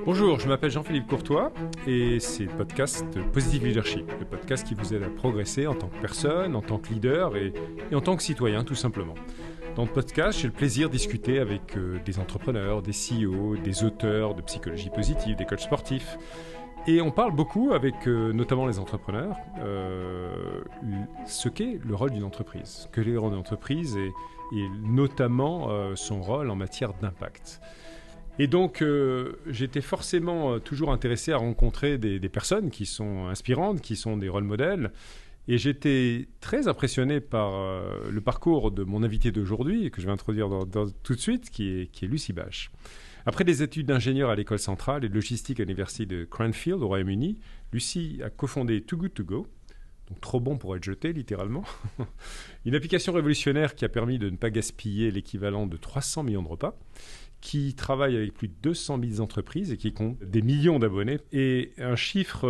Bonjour, je m'appelle Jean-Philippe Courtois et c'est le podcast Positive Leadership, le podcast qui vous aide à progresser en tant que personne, en tant que leader et en tant que citoyen tout simplement. Dans le podcast, j'ai le plaisir de discuter avec des entrepreneurs, des CEO, des auteurs de psychologie positive, des coachs sportifs. Et on parle beaucoup avec notamment les entrepreneurs, ce qu'est le rôle d'une entreprise, ce que est le rôle d'une entreprise et notamment son rôle en matière d'impact. Et donc, j'étais forcément toujours intéressé à rencontrer des personnes qui sont inspirantes, qui sont des rôles modèles. Et j'étais très impressionné par le parcours de mon invité d'aujourd'hui, que je vais introduire tout de suite, qui est Lucy Bache. Après des études d'ingénieur à l'école centrale et de logistique à l'université de Cranfield au Royaume-Uni, Lucy a cofondé Too Good To Go, donc trop bon pour être jeté littéralement, une application révolutionnaire qui a permis de ne pas gaspiller l'équivalent de 300 millions de repas, qui travaille avec plus de 200 000 entreprises et qui compte des millions d'abonnés, et un chiffre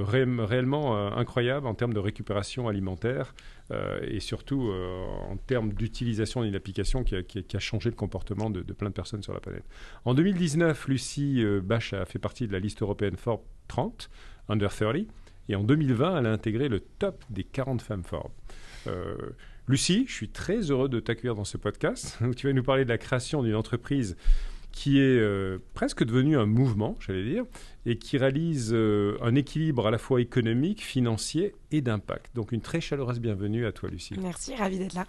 réellement incroyable en termes de récupération alimentaire et surtout en termes d'utilisation d'une application qui a changé le comportement de plein de personnes sur la planète. En 2019, Lucy Bache a fait partie de la liste européenne Forbes 30, Under 30, et en 2020, elle a intégré le top des 40 femmes Forbes. Lucy, je suis très heureux de t'accueillir dans ce podcast où tu vas nous parler de la création d'une entreprise qui est presque devenue un mouvement, j'allais dire, et qui réalise un équilibre à la fois économique, financier et d'impact. Donc une très chaleureuse bienvenue à toi, Lucy. Merci, ravie d'être là.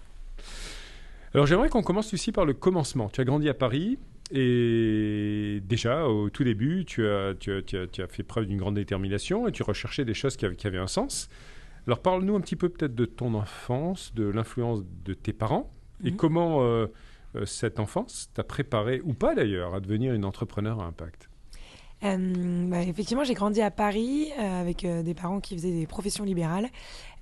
Alors j'aimerais qu'on commence, Lucy, par le commencement. Tu as grandi à Paris et déjà, au tout début, tu as fait preuve d'une grande détermination et tu recherchais des choses qui avaient un sens. Alors, parle-nous un petit peu peut-être de ton enfance, de l'influence de tes parents et comment cette enfance t'a préparé, ou pas d'ailleurs, à devenir une entrepreneur à impact. Effectivement, j'ai grandi à Paris avec des parents qui faisaient des professions libérales,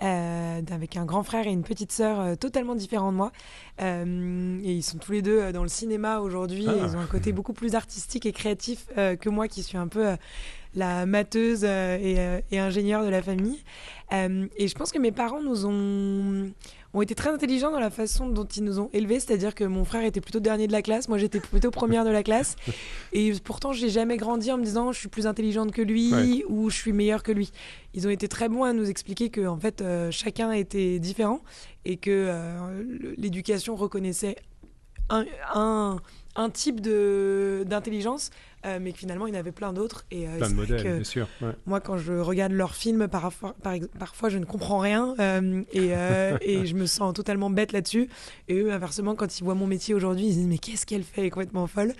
avec un grand frère et une petite sœur totalement différents de moi. Et ils sont tous les deux dans le cinéma aujourd'hui. Ils ont un côté beaucoup plus artistique et créatif que moi, qui suis un peu la matheuse et ingénieure de la famille. Et je pense que mes parents ont été très intelligents dans la façon dont ils nous ont élevés, c'est-à-dire que mon frère était plutôt dernier de la classe, moi j'étais plutôt première de la classe, et pourtant j'ai jamais grandi en me disant je suis plus intelligente que lui ou je suis meilleure que lui. Ils ont été très bons à nous expliquer que en fait chacun était différent et que l'éducation reconnaissait un type d'intelligence, mais que finalement il y en avait plein d'autres. Et plein de modèles, bien sûr. Ouais. Moi, quand je regarde leurs films, parfois je ne comprends rien et je me sens totalement bête là-dessus. Et eux, inversement, quand ils voient mon métier aujourd'hui, ils se disent mais qu'est-ce qu'elle fait? Elle est complètement folle.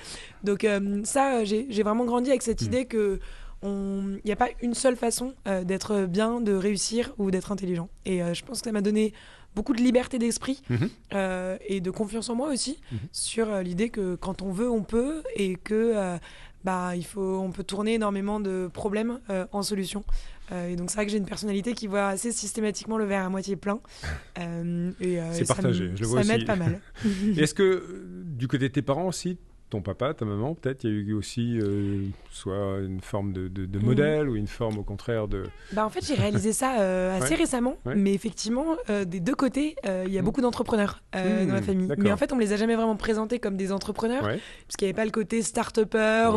Donc j'ai vraiment grandi avec cette idée que il n'y a pas une seule façon d'être bien, de réussir ou d'être intelligent. Et je pense que ça m'a donné beaucoup de liberté d'esprit et de confiance en moi aussi sur l'idée que quand on veut, on peut, et que on peut tourner énormément de problèmes en solutions. Et donc c'est vrai que j'ai une personnalité qui voit assez systématiquement le verre à moitié plein. C'est partagé, je le vois aussi. Ça m'aide pas mal. Et est-ce que du côté de tes parents aussi, ton papa, ta maman, peut-être, il y a eu aussi soit une forme de modèle ou une forme au contraire de... En fait, j'ai réalisé ça assez récemment, mais effectivement, des deux côtés, il y a beaucoup d'entrepreneurs dans la famille. D'accord. Mais en fait, on ne les a jamais vraiment présentés comme des entrepreneurs, puisqu'il n'y avait pas le côté start-upper,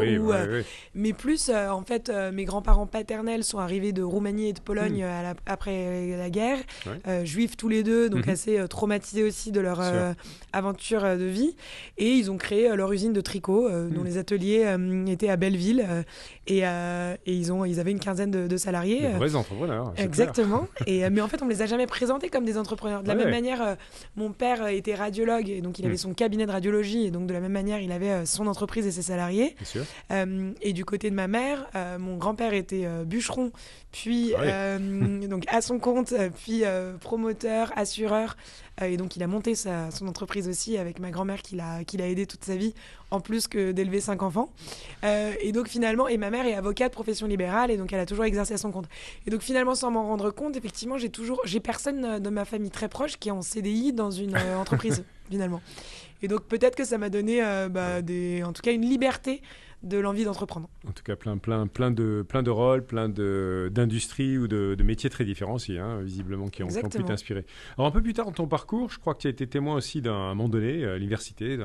mais plus, en fait, mes grands-parents paternels sont arrivés de Roumanie et de Pologne après la guerre, juifs tous les deux, donc assez traumatisés aussi de leur aventure de vie, et ils ont créé leur usine de tricot dont les ateliers étaient à Belleville et ils avaient une quinzaine de salariés. Des vrais entrepreneurs. Exactement. Mais en fait, on ne les a jamais présentés comme des entrepreneurs. De la même manière, mon père était radiologue et donc il avait son cabinet de radiologie, et donc de la même manière, il avait son entreprise et ses salariés. Bien sûr. Et du côté de ma mère, mon grand-père était bûcheron, puis donc à son compte, puis promoteur, assureur. Et donc, il a monté son entreprise aussi avec ma grand-mère qui l'a aidé toute sa vie, en plus que d'élever 5 enfants. Et donc, finalement, et ma mère est avocate, profession libérale, et donc elle a toujours exercé à son compte. Et donc, finalement, sans m'en rendre compte, effectivement, j'ai personne de ma famille très proche qui est en CDI dans une entreprise, finalement. Et donc, peut-être que ça m'a donné, en tout cas, une liberté de l'envie d'entreprendre. En tout cas, plein de rôles, plein d'industries ou de métiers très différents aussi, visiblement, qui ont pu t'inspirer. Alors, un peu plus tard dans ton parcours, je crois que tu as été témoin aussi d'un moment donné, à l'université,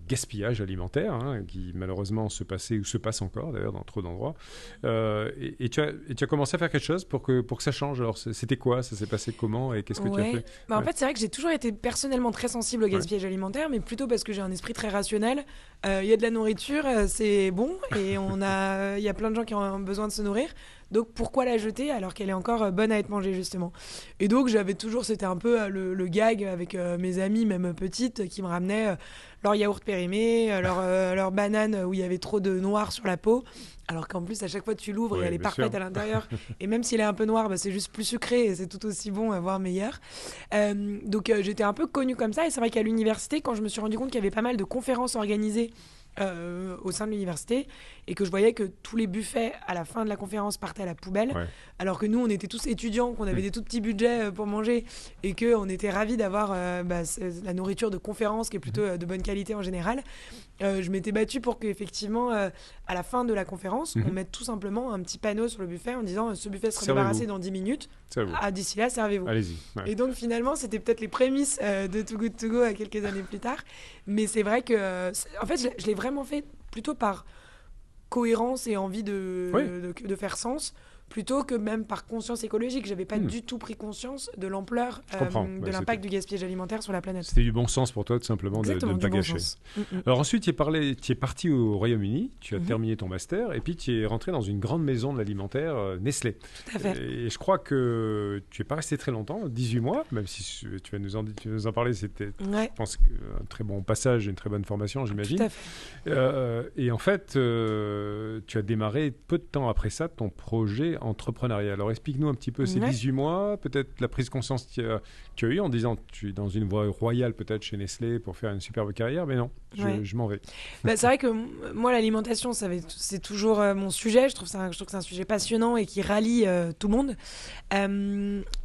gaspillage alimentaire, qui malheureusement se passait ou se passe encore d'ailleurs dans trop d'endroits. Et tu as commencé à faire quelque chose pour que ça change. Alors c'était quoi? Ça s'est passé comment et qu'est-ce que tu as fait? En fait, c'est vrai que j'ai toujours été personnellement très sensible au gaspillage alimentaire, mais plutôt parce que j'ai un esprit très rationnel. Il y a de la nourriture, c'est bon, et il y a plein de gens qui ont besoin de se nourrir. Donc pourquoi la jeter alors qu'elle est encore bonne à être mangée, justement? Et donc c'était un peu le gag avec mes amis, même petites, qui me ramenaient leur yaourt périmé, leur banane où il y avait trop de noir sur la peau. Alors qu'en plus, à chaque fois, tu l'ouvres et elle est parfaite à l'intérieur. Et même s'il est un peu noir, c'est juste plus sucré et c'est tout aussi bon, voire meilleur. Donc j'étais un peu connue comme ça. Et c'est vrai qu'à l'université, quand je me suis rendu compte qu'il y avait pas mal de conférences organisées au sein de l'université et que je voyais que tous les buffets à la fin de la conférence partaient à la poubelle, alors que nous on était tous étudiants, qu'on avait des tout petits budgets pour manger et qu'on était ravis d'avoir la nourriture de conférence qui est plutôt de bonne qualité en général. Je m'étais battue pour qu'effectivement à la fin de la conférence on mette tout simplement un petit panneau sur le buffet en disant ce buffet sera débarrassé dans 10 minutes, d'ici là servez-vous. Allez-y. Et donc finalement c'était peut-être les prémices de Too Good To Go quelques années plus tard, mais c'est vrai que en fait je l'ai vraiment fait plutôt par cohérence et envie de faire sens, plutôt que même par conscience écologique. J'avais pas du tout pris conscience de l'ampleur de l'impact du gaspillage alimentaire sur la planète. C'était du bon sens pour toi, tout simplement, de ne pas gâcher. Alors ensuite, tu es parti au Royaume-Uni, tu as terminé ton master, et puis tu es rentré dans une grande maison de l'alimentaire, Nestlé. Tout à fait. Et je crois que tu n'es pas resté très longtemps, 18 mois, même si tu vas nous en parler, c'était, je pense, un très bon passage, une très bonne formation, j'imagine. Tout à fait. Et en fait, tu as démarré peu de temps après ça ton projet entrepreneuriat. Alors explique-nous un petit peu ces 18 mois, peut-être la prise de conscience que tu as eue en disant tu es dans une voie royale peut-être chez Nestlé pour faire une superbe carrière, mais non, je m'en vais. C'est vrai que moi l'alimentation c'est toujours mon sujet. Je trouve que c'est un sujet passionnant et qui rallie tout le monde.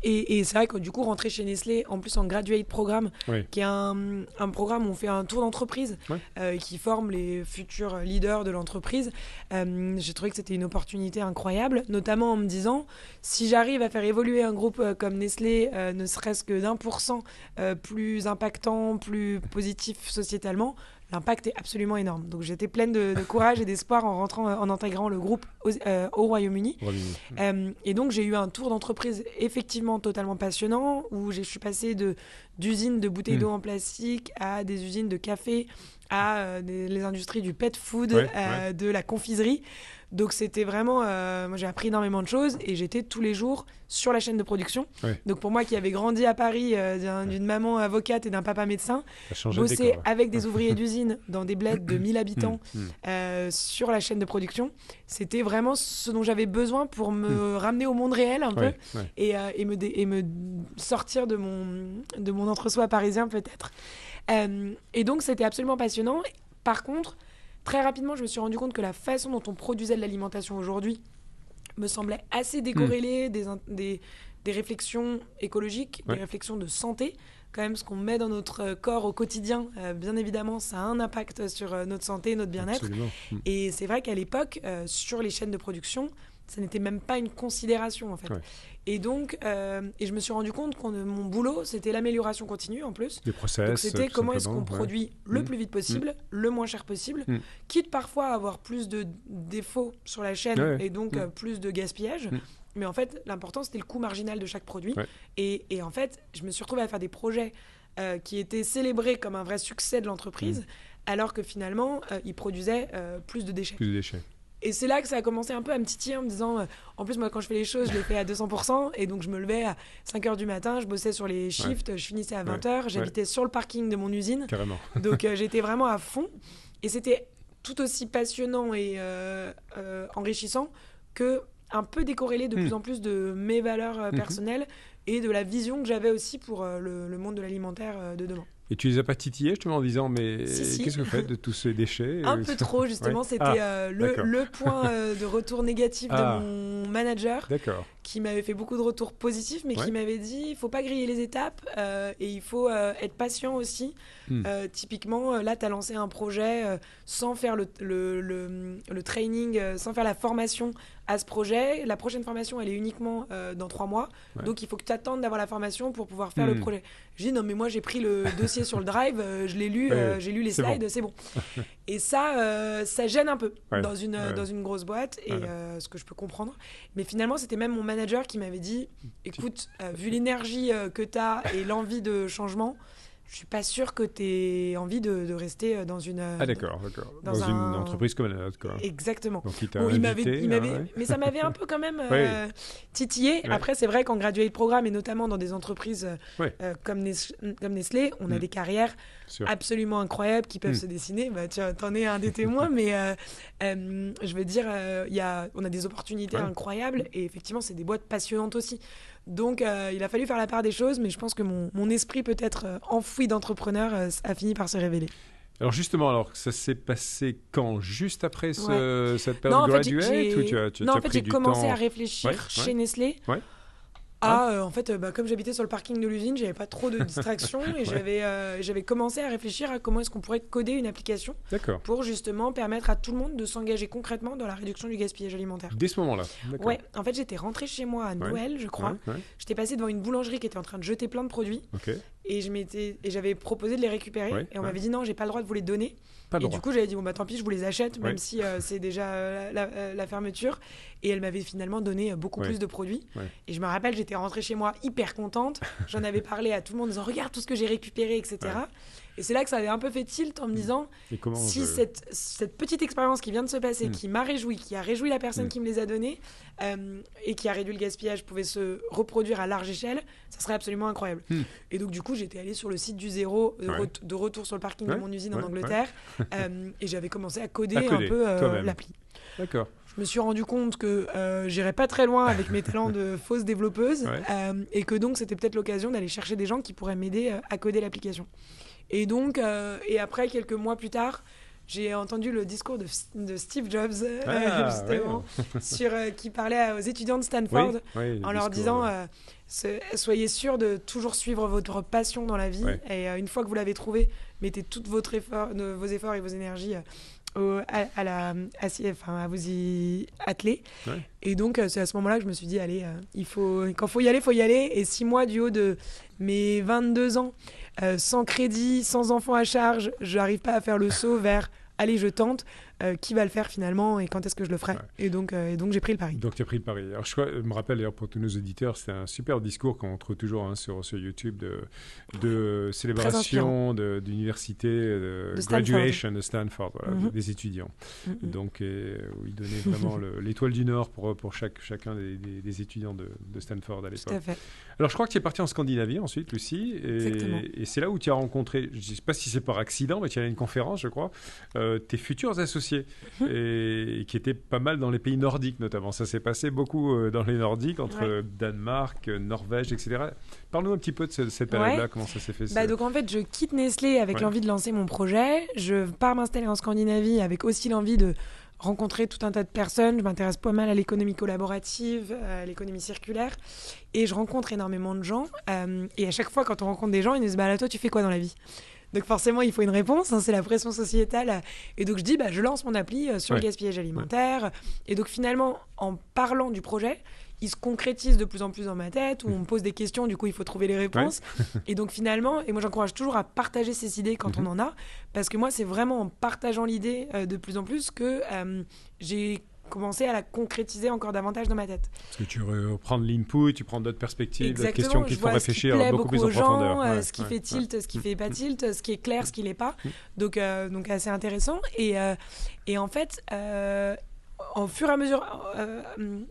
Et c'est vrai que du coup rentrer chez Nestlé en plus en graduate programme, qui est un programme où on fait un tour d'entreprise qui forme les futurs leaders de l'entreprise, j'ai trouvé que c'était une opportunité incroyable, notamment en me disant si j'arrive à faire évoluer un groupe comme Nestlé, ne serait-ce que d'1% plus impactant, plus positif sociétalement, l'impact est absolument énorme. Donc j'étais pleine de courage et d'espoir en intégrant le groupe au Royaume-Uni. Et donc j'ai eu un tour d'entreprise effectivement totalement passionnant où je suis passée d'usines de bouteilles d'eau en plastique à des usines de café, à les industries du pet food, de la confiserie. Donc c'était vraiment, moi j'ai appris énormément de choses et j'étais tous les jours sur la chaîne de production. Donc pour moi qui avais grandi à Paris d'une maman avocate et d'un papa médecin, bosser avec des ouvriers d'usine dans des bleds de 1000 habitants sur la chaîne de production, c'était vraiment ce dont j'avais besoin pour me ramener au monde réel un peu et me sortir de mon entre-soi parisien peut-être. Et donc c'était absolument passionnant. Par contre, très rapidement, je me suis rendu compte que la façon dont on produisait de l'alimentation aujourd'hui me semblait assez décorrélée des réflexions écologiques, des réflexions de santé. Quand même, ce qu'on met dans notre corps au quotidien, bien évidemment, ça a un impact sur notre santé, notre bien-être. Et c'est vrai qu'à l'époque, sur les chaînes de production, ça n'était même pas une considération en fait. Et donc, et je me suis rendu compte que mon boulot, c'était l'amélioration continue en plus. Des process. Donc c'était comment est-ce qu'on produit le plus vite possible, le moins cher possible, quitte parfois à avoir plus de défauts sur la chaîne et donc plus de gaspillage. Mais en fait, l'important, c'était le coût marginal de chaque produit. Et en fait, je me suis retrouvée à faire des projets qui étaient célébrés comme un vrai succès de l'entreprise, alors que finalement, ils produisaient plus de déchets. Et c'est là que ça a commencé un peu à me titiller en me disant en plus moi quand je fais les choses je les fais à 200% et donc je me levais à 5h du matin, je bossais sur les shifts, je finissais à 20h, j'habitais sur le parking de mon usine. Carrément. Donc j'étais vraiment à fond et c'était tout aussi passionnant et enrichissant que un peu décorrélé de plus en plus de mes valeurs personnelles et de la vision que j'avais aussi pour le monde de l'alimentaire de demain. Et tu les as pas titillés justement en disant mais qu'est-ce que vous faites de tous ces déchets? Un peu trop justement, c'était le point de retour négatif de manager D'accord. qui m'avait fait beaucoup de retours positifs, mais qui m'avait dit il faut pas griller les étapes et il faut être patient aussi. Typiquement, là, tu as lancé un projet sans faire le training, sans faire la formation à ce projet. La prochaine formation, elle est uniquement dans 3 mois. Donc, il faut que tu attendes d'avoir la formation pour pouvoir faire le projet. Je dis non, mais moi, j'ai pris le dossier sur le drive, je l'ai lu, j'ai lu les slides, c'est bon. Et ça gêne un peu dans une grosse boîte, et ce que je peux comprendre. Mais finalement, c'était même mon manager qui m'avait dit écoute, vu l'énergie que tu as et l'envie de changement, je suis pas sûre que tu aies envie de rester dans une... d'accord. Dans une entreprise comme la nôtre, quoi. Exactement. Donc, il t'a invité, mais ça m'avait un peu quand même titillé. Après, c'est vrai qu'en graduate programme, et notamment dans des entreprises comme Nestlé, on a des carrières absolument incroyables qui peuvent se dessiner. Bah, t'en es un des témoins, mais je veux dire, on a des opportunités incroyables, et effectivement, c'est des boîtes passionnantes aussi. Donc, il a fallu faire la part des choses, mais je pense que mon esprit peut-être enfoui d'entrepreneur a fini par se révéler. Alors justement, ça s'est passé quand? Juste après cette période graduate, ou tu as pris j'ai du commencé temps... à réfléchir chez Nestlé. En fait, comme j'habitais sur le parking de l'usine, j'avais pas trop de distractions et j'avais commencé à réfléchir à comment est-ce qu'on pourrait coder une application pour justement permettre à tout le monde de s'engager concrètement dans la réduction du gaspillage alimentaire. Dès ce moment-là. Ouais, en fait, j'étais rentrée chez moi à Noël, je crois. J'étais passée devant une boulangerie qui était en train de jeter plein de produits et j'avais proposé de les récupérer et on m'avait dit non, j'ai pas le droit de vous les donner. Et du coup, j'avais dit bon bah tant pis, je vous les achète, même si c'est déjà la fermeture. Et elle m'avait finalement donné beaucoup plus de produits. Et je me rappelle, j'étais rentrée chez moi hyper contente. J'en avais parlé à tout le monde en disant regarde tout ce que j'ai récupéré, etc. Et c'est là que ça avait un peu fait tilt en me disant si cette petite expérience qui vient de se passer, qui m'a réjoui, qui a réjoui la personne qui me les a donnés et qui a réduit le gaspillage, pouvait se reproduire à large échelle, ça serait absolument incroyable. Et donc du coup, j'étais allée sur le site du zéro, de retour sur le parking de mon usine en Angleterre, et j'avais commencé à coder un peu l'appli. D'accord. Je me suis rendu compte que j'irais pas très loin avec mes talents de fausse développeuse et que donc c'était peut-être l'occasion d'aller chercher des gens qui pourraient m'aider à coder l'application. Et donc, et après, quelques mois plus tard, j'ai entendu le discours de Steve Jobs, justement, qui parlait aux étudiants de Stanford en leur disant soyez sûrs de toujours suivre votre passion dans la vie. Et une fois que vous l'avez trouvée, mettez tous vos efforts et vos énergies à vous y atteler. Et donc, c'est à ce moment-là que je me suis dit allez, quand faut y aller. Et 6 mois du haut de mes 22 ans, sans crédit, sans enfant à charge, je n'arrive pas à faire le saut vers allez, je tente, qui va le faire finalement et quand est-ce que je le ferai. Et donc j'ai pris le pari. Donc tu as pris le pari. Alors je me rappelle d'ailleurs pour tous nos auditeurs, c'était un super discours qu'on trouve toujours sur YouTube de célébration d'université, de graduation de Stanford, des étudiants. Donc où il donnait vraiment l'étoile du Nord pour chacun des étudiants de Stanford à l'époque. Tout à fait. Alors je crois que tu es partie en Scandinavie ensuite, Lucie, et c'est là où tu as rencontré, je ne sais pas si c'est par accident, mais tu allais à une conférence, je crois, tes futurs associés, et qui étaient pas mal dans les pays nordiques notamment. Ça s'est passé beaucoup dans les nordiques, entre Danemark, Norvège, etc. Parle-nous un petit peu de cette période-là, comment ça s'est fait. Donc en fait, je quitte Nestlé avec l'envie de lancer mon projet. Je pars m'installer en Scandinavie avec aussi l'envie de rencontrer tout un tas de personnes. Je m'intéresse pas mal à l'économie collaborative, à l'économie circulaire. Et je rencontre énormément de gens. Et à chaque fois, quand on rencontre des gens, ils nous disent là, toi, tu fais quoi dans la vie ? Donc forcément, il faut une réponse, c'est la pression sociétale. Et donc je dis, je lance mon appli sur le gaspillage alimentaire. Et donc finalement, en parlant du projet, il se concrétise de plus en plus dans ma tête, où on me pose des questions, du coup il faut trouver les réponses. Et donc finalement, et moi j'encourage toujours à partager ses idées quand on en a, parce que moi c'est vraiment en partageant l'idée de plus en plus que j'ai commencer à la concrétiser encore davantage dans ma tête. Parce que tu reprends de l'input, tu prends d'autres perspectives, d'autres questions qui te font réfléchir beaucoup plus en profondeur. Ce qui fait tilt, ce qui fait pas tilt, ce qui est clair, ce qui l'est pas. Donc assez intéressant. Et en fait, au fur et à mesure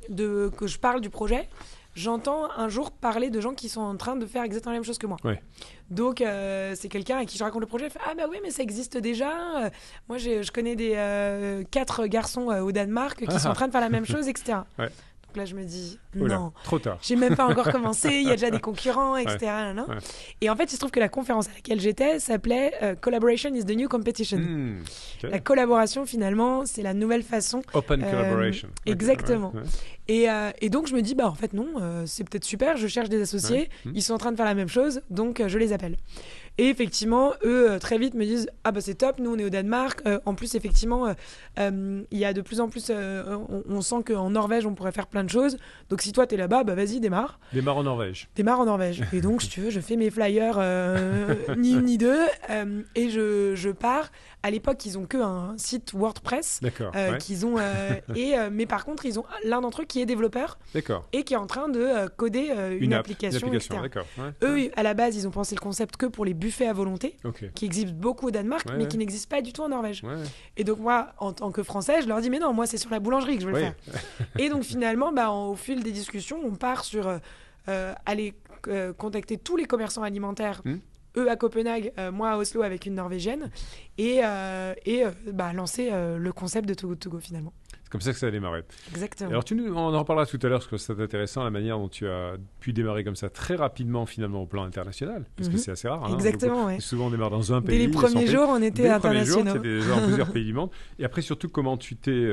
que je parle du projet, j'entends un jour parler de gens qui sont en train de faire exactement la même chose que moi. Donc, c'est quelqu'un à qui je raconte le projet. Il fait, ah bah oui, mais ça existe déjà. Moi, je connais 4 garçons au Danemark qui sont en train de faire la même chose, etc. Donc Donc là, je me dis, Oula, non, trop tard. j'ai même pas encore commencé, il y a déjà des concurrents, etc. Ouais. Et en fait, il se trouve que la conférence à laquelle j'étais s'appelait Collaboration is the new competition. Okay. La collaboration, finalement, c'est la nouvelle façon. Open collaboration. Exactement. Okay, ouais. Et donc, je me dis, en fait, non, c'est peut-être super, je cherche des associés, ils sont en train de faire la même chose, donc je les appelle. Et effectivement, eux, très vite, me disent « Ah bah c'est top, nous on est au Danemark. En plus, effectivement, il y a de plus en plus... on sent qu'en Norvège, on pourrait faire plein de choses. Donc si toi, t'es là-bas, bah vas-y, démarre. » Démarre en Norvège. Démarre en Norvège. Et donc, si tu veux, je fais mes flyers, ni une ni deux, et je pars. À l'époque, ils ont qu'un site WordPress. D'accord. Qu'ils ont, mais par contre, ils ont l'un d'entre eux qui est développeur. D'accord. Et qui est en train de coder une application, etc. D'accord. Ouais. Eux, à la base, ils ont pensé le concept que pour les buffets à volonté, qui existent beaucoup au Danemark, mais qui n'existent pas du tout en Norvège. Ouais. Et donc moi, en tant que Français, je leur dis, mais non, moi, c'est sur la boulangerie que je veux le faire. Et donc finalement, au fil des discussions, on part sur aller contacter tous les commerçants alimentaires, eux à Copenhague, moi à Oslo avec une Norvégienne, et lancer le concept de Too Good To Go finalement. C'est comme ça que ça a démarré. Exactement. Alors, on en reparlera tout à l'heure, parce que c'est intéressant la manière dont tu as pu démarrer comme ça très rapidement, finalement, au plan international, parce que c'est assez rare. Exactement, oui. Souvent, on démarre dans un pays. Dès les premiers jours, on était internationaux. C'était déjà dans plusieurs pays du monde. Et après, surtout, comment tu t'es,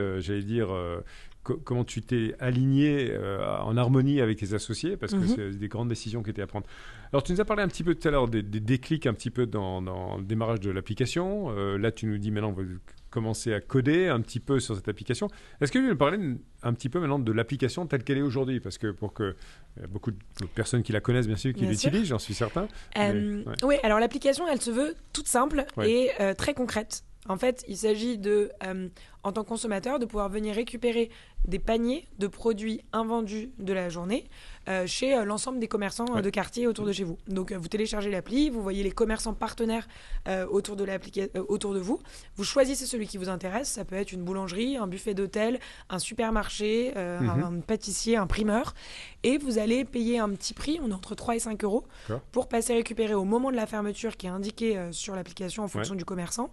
comment tu t'es aligné en harmonie avec tes associés, parce que c'est des grandes décisions qui étaient à prendre. Alors, tu nous as parlé un petit peu tout à l'heure des déclics un petit peu dans le démarrage de l'application. Là, tu nous dis maintenant, on va commencer à coder un petit peu sur cette application. Est-ce que tu veux nous parler un petit peu maintenant de l'application telle qu'elle est aujourd'hui? Parce que y a beaucoup de personnes qui la connaissent, bien sûr, qui l'utilisent, j'en suis certain. Oui, alors l'application, elle se veut toute simple et très concrète. En fait, il s'agit de, en tant que consommateur, de pouvoir venir récupérer des paniers de produits invendus de la journée chez l'ensemble des commerçants de quartier autour de chez vous. Donc, vous téléchargez l'appli, vous voyez les commerçants partenaires autour de vous. Vous choisissez celui qui vous intéresse. Ça peut être une boulangerie, un buffet d'hôtel, un supermarché, un pâtissier, un primeur. Et vous allez payer un petit prix, on est entre 3 et 5 euros, pour passer récupérer au moment de la fermeture qui est indiqué sur l'application en fonction du commerçant.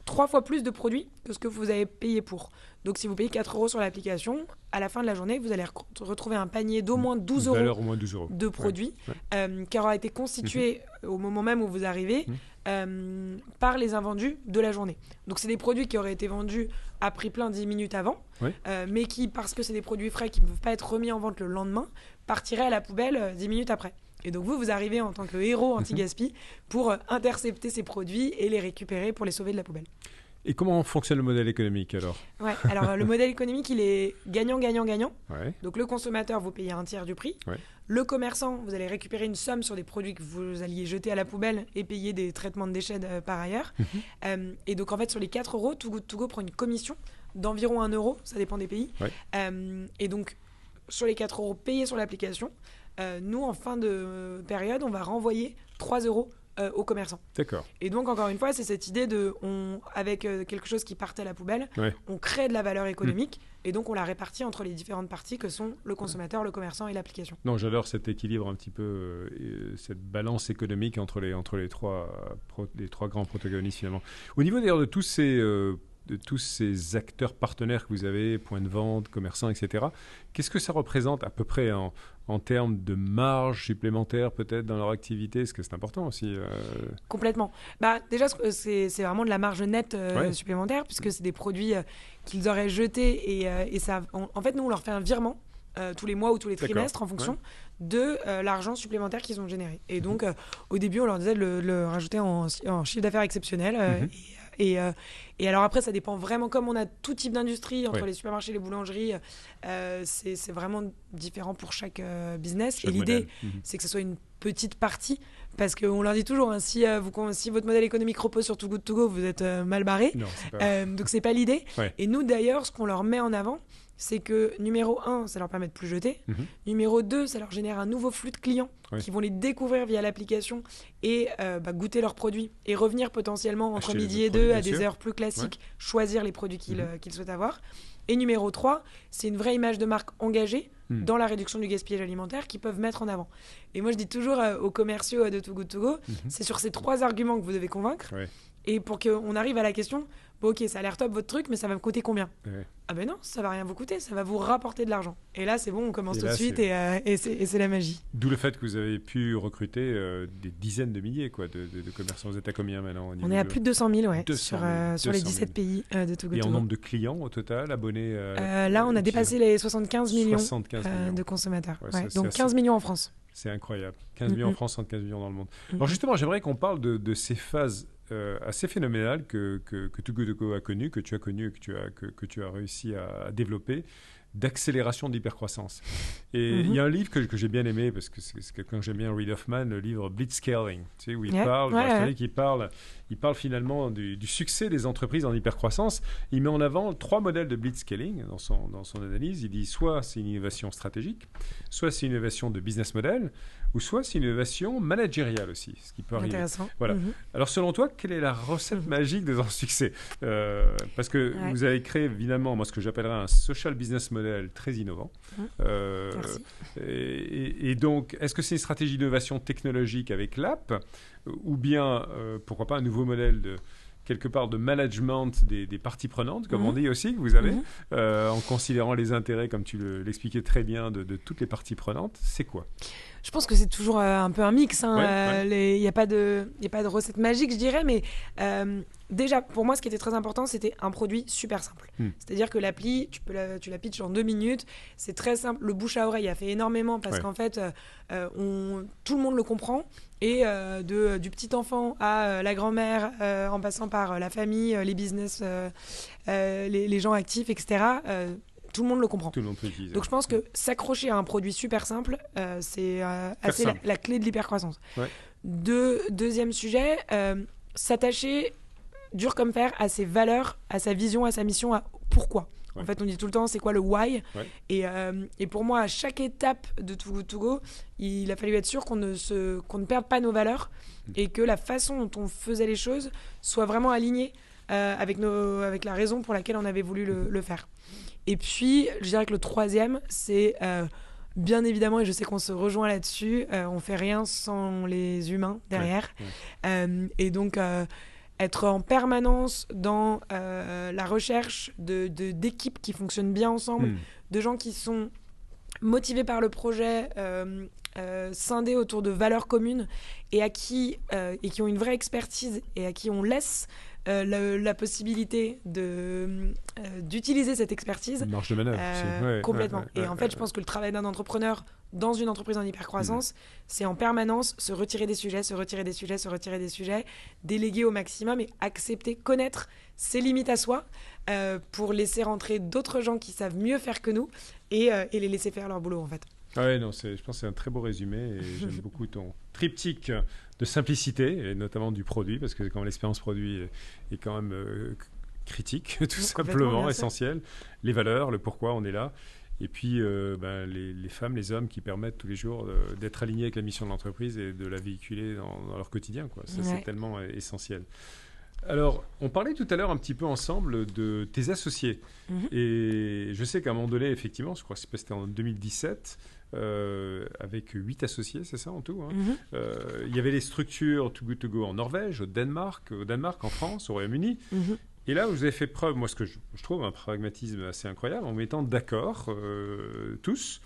3 fois plus de produits que ce que vous avez payé pour. Donc, si vous payez 4 euros sur l'application, à la fin de la journée, vous allez retrouver un panier d'au moins 12 euros, au moins 12 euros de produits qui aura été constitué au moment même où vous arrivez par les invendus de la journée. Donc, c'est des produits qui auraient été vendus à prix plein 10 minutes avant, mais qui, parce que c'est des produits frais qui ne peuvent pas être remis en vente le lendemain, partiraient à la poubelle 10 minutes après. Et donc vous arrivez en tant que héros anti-gaspi pour intercepter ces produits et les récupérer pour les sauver de la poubelle. Et comment fonctionne le modèle économique alors ? Alors le modèle économique, il est gagnant-gagnant-gagnant. Donc le consommateur, vous payez un tiers du prix. Le commerçant, vous allez récupérer une somme sur des produits que vous alliez jeter à la poubelle et payer des traitements de déchets par ailleurs. Et donc en fait, sur les 4 euros, Too Good To Go prend une commission d'environ 1 euro, ça dépend des pays. Et donc sur les 4 euros payés sur l'application, nous, en fin de période, on va renvoyer 3 euros aux commerçants. D'accord. Et donc, encore une fois, c'est cette idée avec quelque chose qui partait à la poubelle, on crée de la valeur économique et donc on la répartit entre les différentes parties que sont le consommateur, le commerçant et l'application. Non, j'adore cet équilibre un petit peu, cette balance économique entre les trois grands protagonistes finalement. Au niveau d'ailleurs de tous ces acteurs partenaires que vous avez, points de vente, commerçants, etc., qu'est-ce que ça représente à peu près en termes de marge supplémentaire peut-être dans leur activité? Est-ce que c'est important aussi Complètement. Déjà, c'est vraiment de la marge nette supplémentaire puisque c'est des produits qu'ils auraient jetés et ça, en fait, nous, on leur fait un virement tous les mois ou tous les trimestres en fonction de l'argent supplémentaire qu'ils ont généré. Et donc, au début, on leur disait de le rajouter en chiffre d'affaires exceptionnel. Et alors après, ça dépend vraiment, comme on a tout type d'industrie, entre les supermarchés et les boulangeries, c'est vraiment différent pour chaque business. Et l'idée, c'est que ce soit une petite partie, parce qu'on leur dit toujours, si votre modèle économique repose sur Too Good To Go, vous êtes mal barré. Donc c'est pas l'idée. Et nous, d'ailleurs, ce qu'on leur met en avant, c'est que numéro 1, ça leur permet de plus jeter. Numéro 2, ça leur génère un nouveau flux de clients qui vont les découvrir via l'application et goûter leurs produits et revenir potentiellement entre midi et 2 à des heures plus classiques, choisir les produits qu'ils souhaitent avoir. Et numéro 3, c'est une vraie image de marque engagée dans la réduction du gaspillage alimentaire qu'ils peuvent mettre en avant. Et moi, je dis toujours aux commerciaux de Too Good To Go, c'est sur ces 3 arguments que vous devez convaincre. Et pour qu'on arrive à la question, bon, ok, ça a l'air top votre truc, mais ça va me coûter combien? Ouais. Ah ben non, ça va rien vous coûter, ça va vous rapporter de l'argent. Et là, c'est bon, on commence Et tout là, de suite et c'est la magie. D'où le fait que vous avez pu recruter des dizaines de milliers quoi, de commerçants. Vous êtes à combien maintenant On est à plus de 200 000, ouais, 200 sur les 000. 17 pays de Togo. Et en nombre de clients au total, abonnés là, on a dépassé les 75 millions, 75 millions. de consommateurs. Ouais, Ouais, c'est donc 15 millions en France. C'est incroyable. 15 millions en France, 75 millions dans le monde. Mm-hmm. Alors justement, j'aimerais qu'on parle de ces phases assez phénoménales que Too Good To Go a connues, que tu as connues, que tu as réussi à développer, d'accélération d'hypercroissance. Et il y a un livre que j'ai bien aimé, parce que c'est quelqu'un que j'aime bien, Reid Hoffman, le livre Blitzscaling, tu sais, où il parle finalement du succès des entreprises en hypercroissance. Il met en avant 3 modèles de Blitzscaling dans son analyse. Il dit soit c'est une innovation stratégique, soit c'est une innovation de business model, ou soit c'est une innovation managériale aussi, ce qui peut arriver. Intéressant. Voilà. Alors selon toi, quelle est la recette magique de son succès? Parce que vous avez créé évidemment moi ce que j'appellerais un social business model très innovant. Merci. Et donc, est-ce que c'est une stratégie d'innovation technologique avec l'app, ou bien pourquoi pas un nouveau modèle quelque part de management des parties prenantes, comme on dit aussi, que vous avez, en considérant les intérêts, comme tu l'expliquais très bien, de toutes les parties prenantes? C'est quoi? Je pense que c'est toujours un peu un mix. Il n'y a pas de recette magique, je dirais, mais déjà, pour moi, ce qui était très important, c'était un produit super simple. C'est-à-dire que l'appli, tu la pitches en 2 minutes, c'est très simple. Le bouche à oreille a fait énormément parce qu'en fait, tout le monde le comprend. Et du petit enfant à la grand-mère, en passant par la famille, les business, les gens actifs, etc., tout le monde le comprend. Tout le monde peut utiliser. Donc je pense que s'accrocher à un produit super simple, c'est assez la clé de l'hypercroissance. Deuxième sujet, s'attacher dur comme fer à ses valeurs, à sa vision, à sa mission, à pourquoi. En fait, on dit tout le temps, c'est quoi le why? Et pour moi, à chaque étape de Too Good To Go, il a fallu être sûr qu'on ne perde pas nos valeurs et que la façon dont on faisait les choses soit vraiment alignée avec la raison pour laquelle on avait voulu le faire. Et puis, je dirais que le troisième, c'est bien évidemment, et je sais qu'on se rejoint là-dessus, on fait rien sans les humains derrière. Et donc, être en permanence dans la recherche d'équipes qui fonctionnent bien ensemble, de gens qui sont motivés par le projet, scindés autour de valeurs communes et qui ont une vraie expertise et à qui on laisse la possibilité d'utiliser cette expertise. Une marge de manœuvre. Complètement. Et en fait, je pense que le travail d'un entrepreneur dans une entreprise en hypercroissance, c'est en permanence se retirer des sujets, déléguer au maximum et accepter, connaître ses limites à soi pour laisser rentrer d'autres gens qui savent mieux faire que nous et les laisser faire leur boulot en fait. Je pense que c'est un très beau résumé et j'aime beaucoup ton triptyque de simplicité et notamment du produit, parce que quand l'expérience produit est quand même critique, tout simplement, essentiel. Les valeurs, le pourquoi on est là. Et puis les femmes, les hommes qui permettent tous les jours d'être alignés avec la mission de l'entreprise et de la véhiculer dans leur quotidien, quoi. Ça, c'est tellement essentiel. Alors, on parlait tout à l'heure un petit peu ensemble de tes associés. Et je sais qu'à un moment donné, effectivement, je crois que c'était en 2017, avec 8 associés, c'est ça en tout, il y avait les structures Too Good To Go en Norvège, au Danemark, en France, au Royaume-Uni. Et là, vous avez fait preuve, moi, ce que je trouve un pragmatisme assez incroyable, en mettant d'accord tous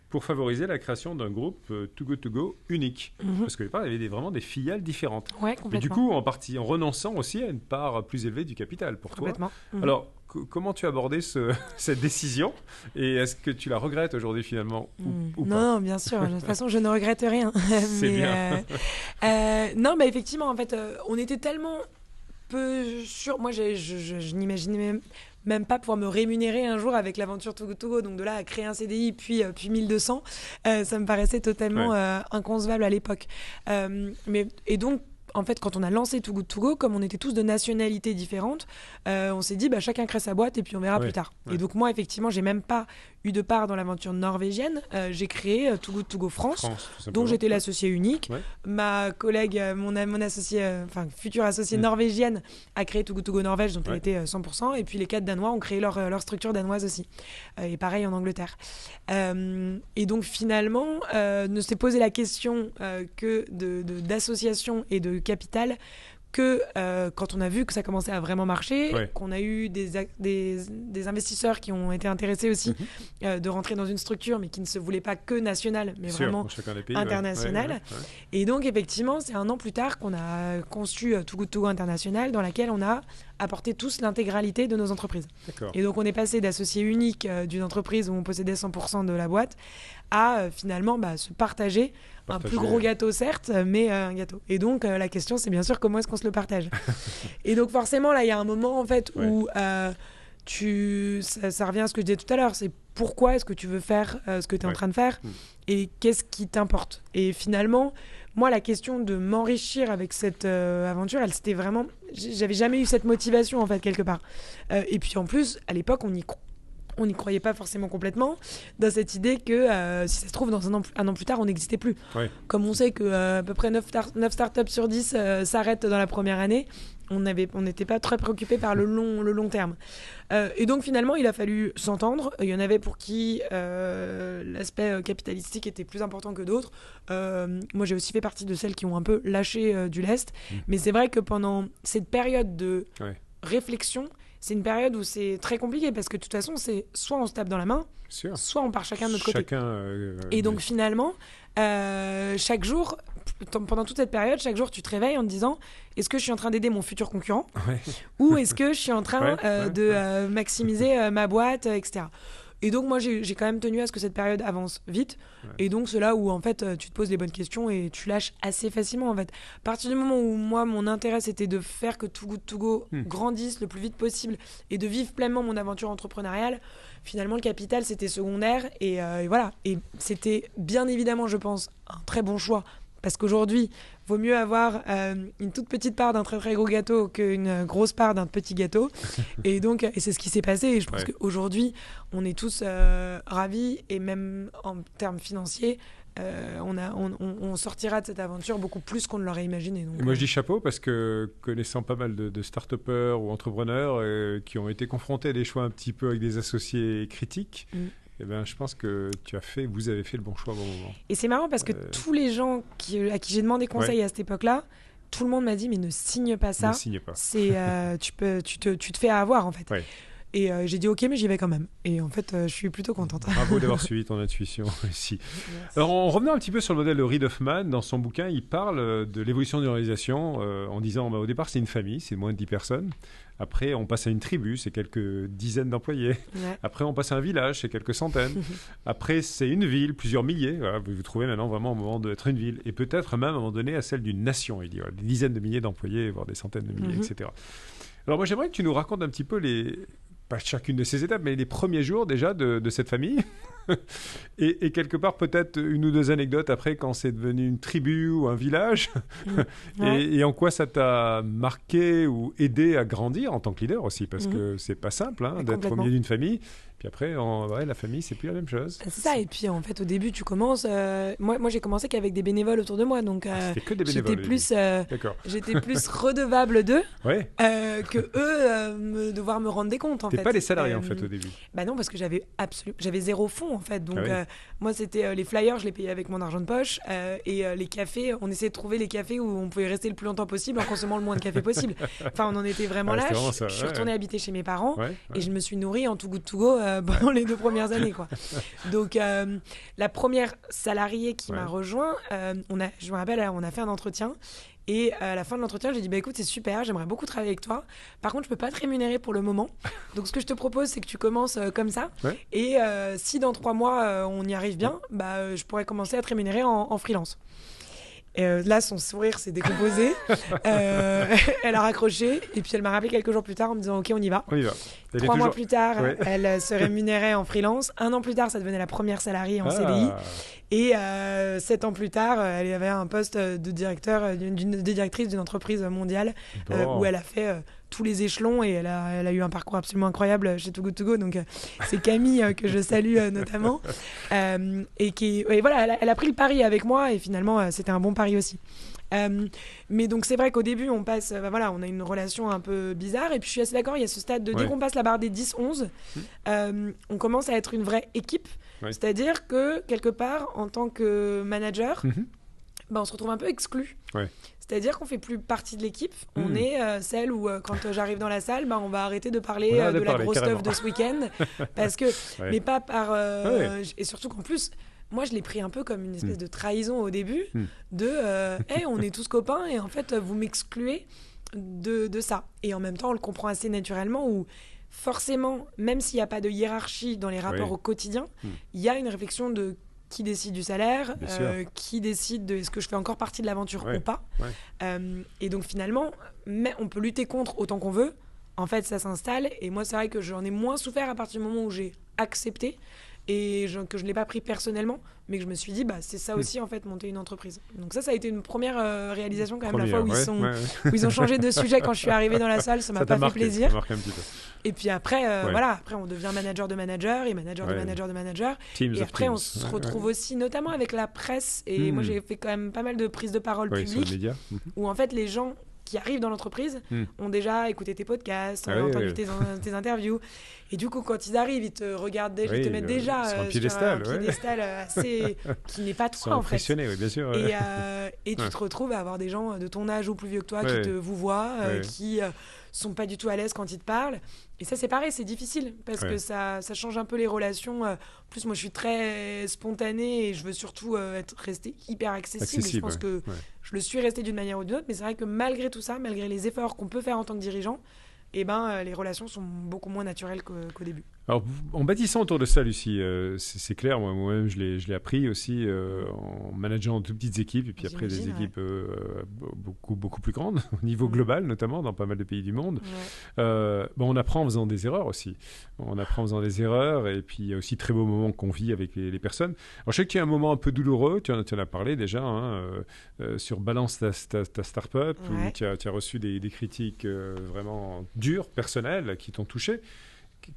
pour favoriser la création d'un groupe Too Good To Go unique. Parce que il y avait vraiment des filiales différentes. Mais du coup, en renonçant aussi à une part plus élevée du capital pour toi. Alors, comment tu as abordé cette décision et est-ce que tu la regrettes aujourd'hui finalement ou pas? Non, bien sûr. De toute façon, je ne regrette rien. C'est bien. Non, mais effectivement, en fait, on était tellement peu sûrs. Moi, je n'imaginais même pas pouvoir me rémunérer un jour avec l'aventure Too Good To Go. Donc de là à créer un CDI puis 1200, ça me paraissait totalement inconcevable à l'époque. Et donc, en fait, quand on a lancé Too Good To Go, comme on était tous de nationalités différentes, on s'est dit chacun crée sa boîte et puis on verra plus tard. Et donc moi, effectivement, j'ai même pas eu de part dans l'aventure norvégienne. J'ai créé Too Good To Go France dont j'étais l'associée unique. Ma collègue, mon associée, future associée norvégienne, a créé Too Good To Go Norvège, dont elle était 100%. Et puis les 4 Danois ont créé leur structure danoise aussi. Et pareil en Angleterre. Et donc finalement, ne s'est posé la question que d'association et de capital que quand on a vu que ça commençait à vraiment marcher, Ouais. qu'on a eu des investisseurs qui ont été intéressés aussi de rentrer dans une structure, mais qui ne se voulaient pas que nationale, mais Sûr, vraiment pour chacun des pays, internationale. ouais. Et donc, effectivement, c'est un an plus tard qu'on a conçu Too Good To Go International, dans laquelle on a apporté tous l'intégralité de nos entreprises. D'accord. Et donc, on est passé d'associé unique d'une entreprise où on possédait 100% de la boîte à finalement se partager un plus gros gâteau, certes, mais un gâteau. Et donc, la question, c'est bien sûr comment est-ce qu'on se le partage. Et donc, forcément, là, il y a un moment, en fait, où ça revient à ce que je disais tout à l'heure, c'est pourquoi est-ce que tu veux faire ce que tu es en train de faire et qu'est-ce qui t'importe. Et finalement, moi, la question de m'enrichir avec cette aventure, c'était vraiment... J'avais jamais eu cette motivation, en fait, quelque part. Et puis, en plus, à l'époque, on n'y croyait pas forcément complètement, dans cette idée que si ça se trouve, dans un an plus tard, on n'existait plus. Ouais. Comme on sait que à peu près 9 startups sur 10 s'arrêtent dans la première année, on n'était pas très préoccupés par le long terme. Et donc finalement, il a fallu s'entendre. Il y en avait pour qui l'aspect capitalistique était plus important que d'autres. Moi, j'ai aussi fait partie de celles qui ont un peu lâché du lest. Mais c'est vrai que pendant cette période de réflexion, c'est une période où c'est très compliqué parce que de toute façon, c'est soit on se tape dans la main, soit on part chacun de notre côté. Et donc finalement, chaque jour, pendant toute cette période, chaque jour, tu te réveilles en te disant est-ce que je suis en train d'aider mon futur concurrent ou est-ce que je suis en train de maximiser ma boîte, etc. Et donc, moi, j'ai quand même tenu à ce que cette période avance vite. Et donc, c'est là où, en fait, tu te poses les bonnes questions et tu lâches assez facilement, en fait. À partir du moment où, moi, mon intérêt, c'était de faire que Too Good To Go grandisse le plus vite possible et de vivre pleinement mon aventure entrepreneuriale, finalement, le capital, c'était secondaire. Et voilà. Et c'était, bien évidemment, je pense, un très bon choix. Parce qu'aujourd'hui, il vaut mieux avoir une toute petite part d'un très très gros gâteau qu'une grosse part d'un petit gâteau. Et donc, c'est ce qui s'est passé. Et je pense qu'aujourd'hui, on est tous ravis. Et même en termes financiers, on sortira de cette aventure beaucoup plus qu'on ne l'aurait imaginé. Donc, moi, je dis chapeau parce que connaissant pas mal de start-upers ou entrepreneurs qui ont été confrontés à des choix un petit peu avec des associés critiques, eh ben, je pense que vous avez fait le bon choix au bon moment. Et c'est marrant parce que tous les gens à qui j'ai demandé conseil à cette époque-là, tout le monde m'a dit mais ne signe pas ça. Ne signe pas. Tu te fais avoir en fait. Ouais. Et j'ai dit ok mais j'y vais quand même. Et en fait je suis plutôt contente. Bravo d'avoir suivi ton intuition ici. Alors en revenant un petit peu sur le modèle de Reid Hoffman, dans son bouquin il parle de l'évolution d'une organisation en disant au départ c'est une famille, c'est moins de 10 personnes. Après, on passe à une tribu, c'est quelques dizaines d'employés. Ouais. Après, on passe à un village, c'est quelques centaines. Après, c'est une ville, plusieurs milliers. Voilà, vous vous trouvez maintenant vraiment au moment d'être une ville. Et peut-être même à un moment donné à celle d'une nation. Il dit voilà, des dizaines de milliers d'employés, voire des centaines de milliers, etc. Alors moi, j'aimerais que tu nous racontes un petit peu pas chacune de ces étapes, mais les premiers jours déjà de cette famille. et quelque part peut-être une ou deux anecdotes après quand c'est devenu une tribu ou un village et en quoi ça t'a marqué ou aidé à grandir en tant que leader aussi parce que c'est pas simple d'être au milieu d'une famille puis après la famille c'est plus la même chose. C'est ça et puis en fait au début tu commences moi j'ai commencé qu'avec des bénévoles autour de moi donc c'était que des bénévoles, j'étais plus redevable d'eux que eux devoir me rendre des comptes en fait. T'es pas les salariés en fait au début. Bah non parce que j'avais zéro fonds en fait donc moi c'était les flyers je les payais avec mon argent de poche et les cafés on essayait de trouver les cafés où on pouvait rester le plus longtemps possible en consommant le moins de café possible enfin on en était vraiment là je suis retournée habiter chez mes parents et je me suis nourrie en Too Good To Go pendant les 2 premières années quoi. Donc la première salariée qui m'a rejoint je me rappelle on a fait un entretien. Et à la fin de l'entretien, j'ai dit écoute, c'est super, j'aimerais beaucoup travailler avec toi. Par contre, je peux pas te rémunérer pour le moment. Donc, ce que je te propose, c'est que tu commences comme ça. Et si dans 3 mois, on y arrive bien, je pourrais commencer à te rémunérer en freelance. Là, son sourire s'est décomposé. Elle a raccroché. Et puis, elle m'a rappelé quelques jours plus tard en me disant ok, on y va. 3 mois plus tard, elle se rémunérait en freelance. 1 an plus tard, ça devenait la première salariée en CDI. Et 7 ans plus tard, elle avait un poste de directrice d'une entreprise mondiale où elle a fait tous les échelons et elle a eu un parcours absolument incroyable chez Too Good To Go. Donc, c'est Camille que je salue notamment. Et voilà, elle a pris le pari avec moi et finalement, c'était un bon pari aussi. Mais donc c'est vrai qu'au début on passe on a une relation un peu bizarre et puis je suis assez d'accord il y a ce stade de dès qu'on passe la barre des 10-11 on commence à être une vraie équipe c'est-à-dire que quelque part en tant que manager on se retrouve un peu exclu C'est-à-dire qu'on fait plus partie de l'équipe. On est celle où, quand j'arrive dans la salle, on va arrêter de parler de la grosse stuff de ce week-end. Parce que, mais pas par... Et surtout qu'en plus... Moi, je l'ai pris un peu comme une espèce de trahison au début, de hey, on est tous copains et en fait, vous m'excluez de ça. Et en même temps, on le comprend assez naturellement où forcément, même s'il n'y a pas de hiérarchie dans les rapports au quotidien, il y a une réflexion de qui décide du salaire, qui décide de est-ce que je fais encore partie de l'aventure ou pas. Et donc finalement, mais on peut lutter contre autant qu'on veut. En fait, ça s'installe. Et moi, c'est vrai que j'en ai moins souffert à partir du moment où j'ai accepté et que je ne l'ai pas pris personnellement, mais que je me suis dit, c'est ça aussi, en fait, monter une entreprise. Donc ça a été une première réalisation quand même, la fois où, où ils ont changé de sujet quand je suis arrivée dans la salle, ça m'a pas fait plaisir. Ça marqué un petit peu. Et puis après, après on devient manager de manager et manager de manager de manager. Teams et après, on se retrouve aussi, notamment avec la presse, et moi j'ai fait quand même pas mal de prises de parole publiques, où en fait les gens qui arrivent dans l'entreprise ont déjà écouté tes podcasts, ont entendu tes interviews. Et du coup, quand ils arrivent, ils te regardent déjà, ils te mettent déjà sur un piédestal assez qui n'est pas toi en fait. Impressionnés, oui, bien sûr. Et tu te retrouves à avoir des gens de ton âge ou plus vieux que toi qui te vous voient, qui sont pas du tout à l'aise quand ils te parlent. Et ça, c'est pareil, c'est difficile parce que ça change un peu les relations. En plus, moi, je suis très spontanée et je veux surtout rester hyper accessible. Je pense que je le suis resté d'une manière ou d'une autre, mais c'est vrai que malgré tout ça, malgré les efforts qu'on peut faire en tant que dirigeant, les relations sont beaucoup moins naturelles qu'au début. Alors, en bâtissant autour de ça, Lucie, c'est clair, moi-même, je l'ai appris aussi en manageant de toutes petites équipes, et puis après des équipes beaucoup plus grandes, au niveau global notamment, dans pas mal de pays du monde. On apprend en faisant des erreurs aussi. On apprend en faisant des erreurs, et puis il y a aussi de très beaux moments qu'on vit avec les personnes. Alors, je sais qu'il y a un moment un peu douloureux, tu en as parlé déjà, sur Balance ta start-up, où tu as reçu des critiques vraiment dures, personnelles, qui t'ont touché.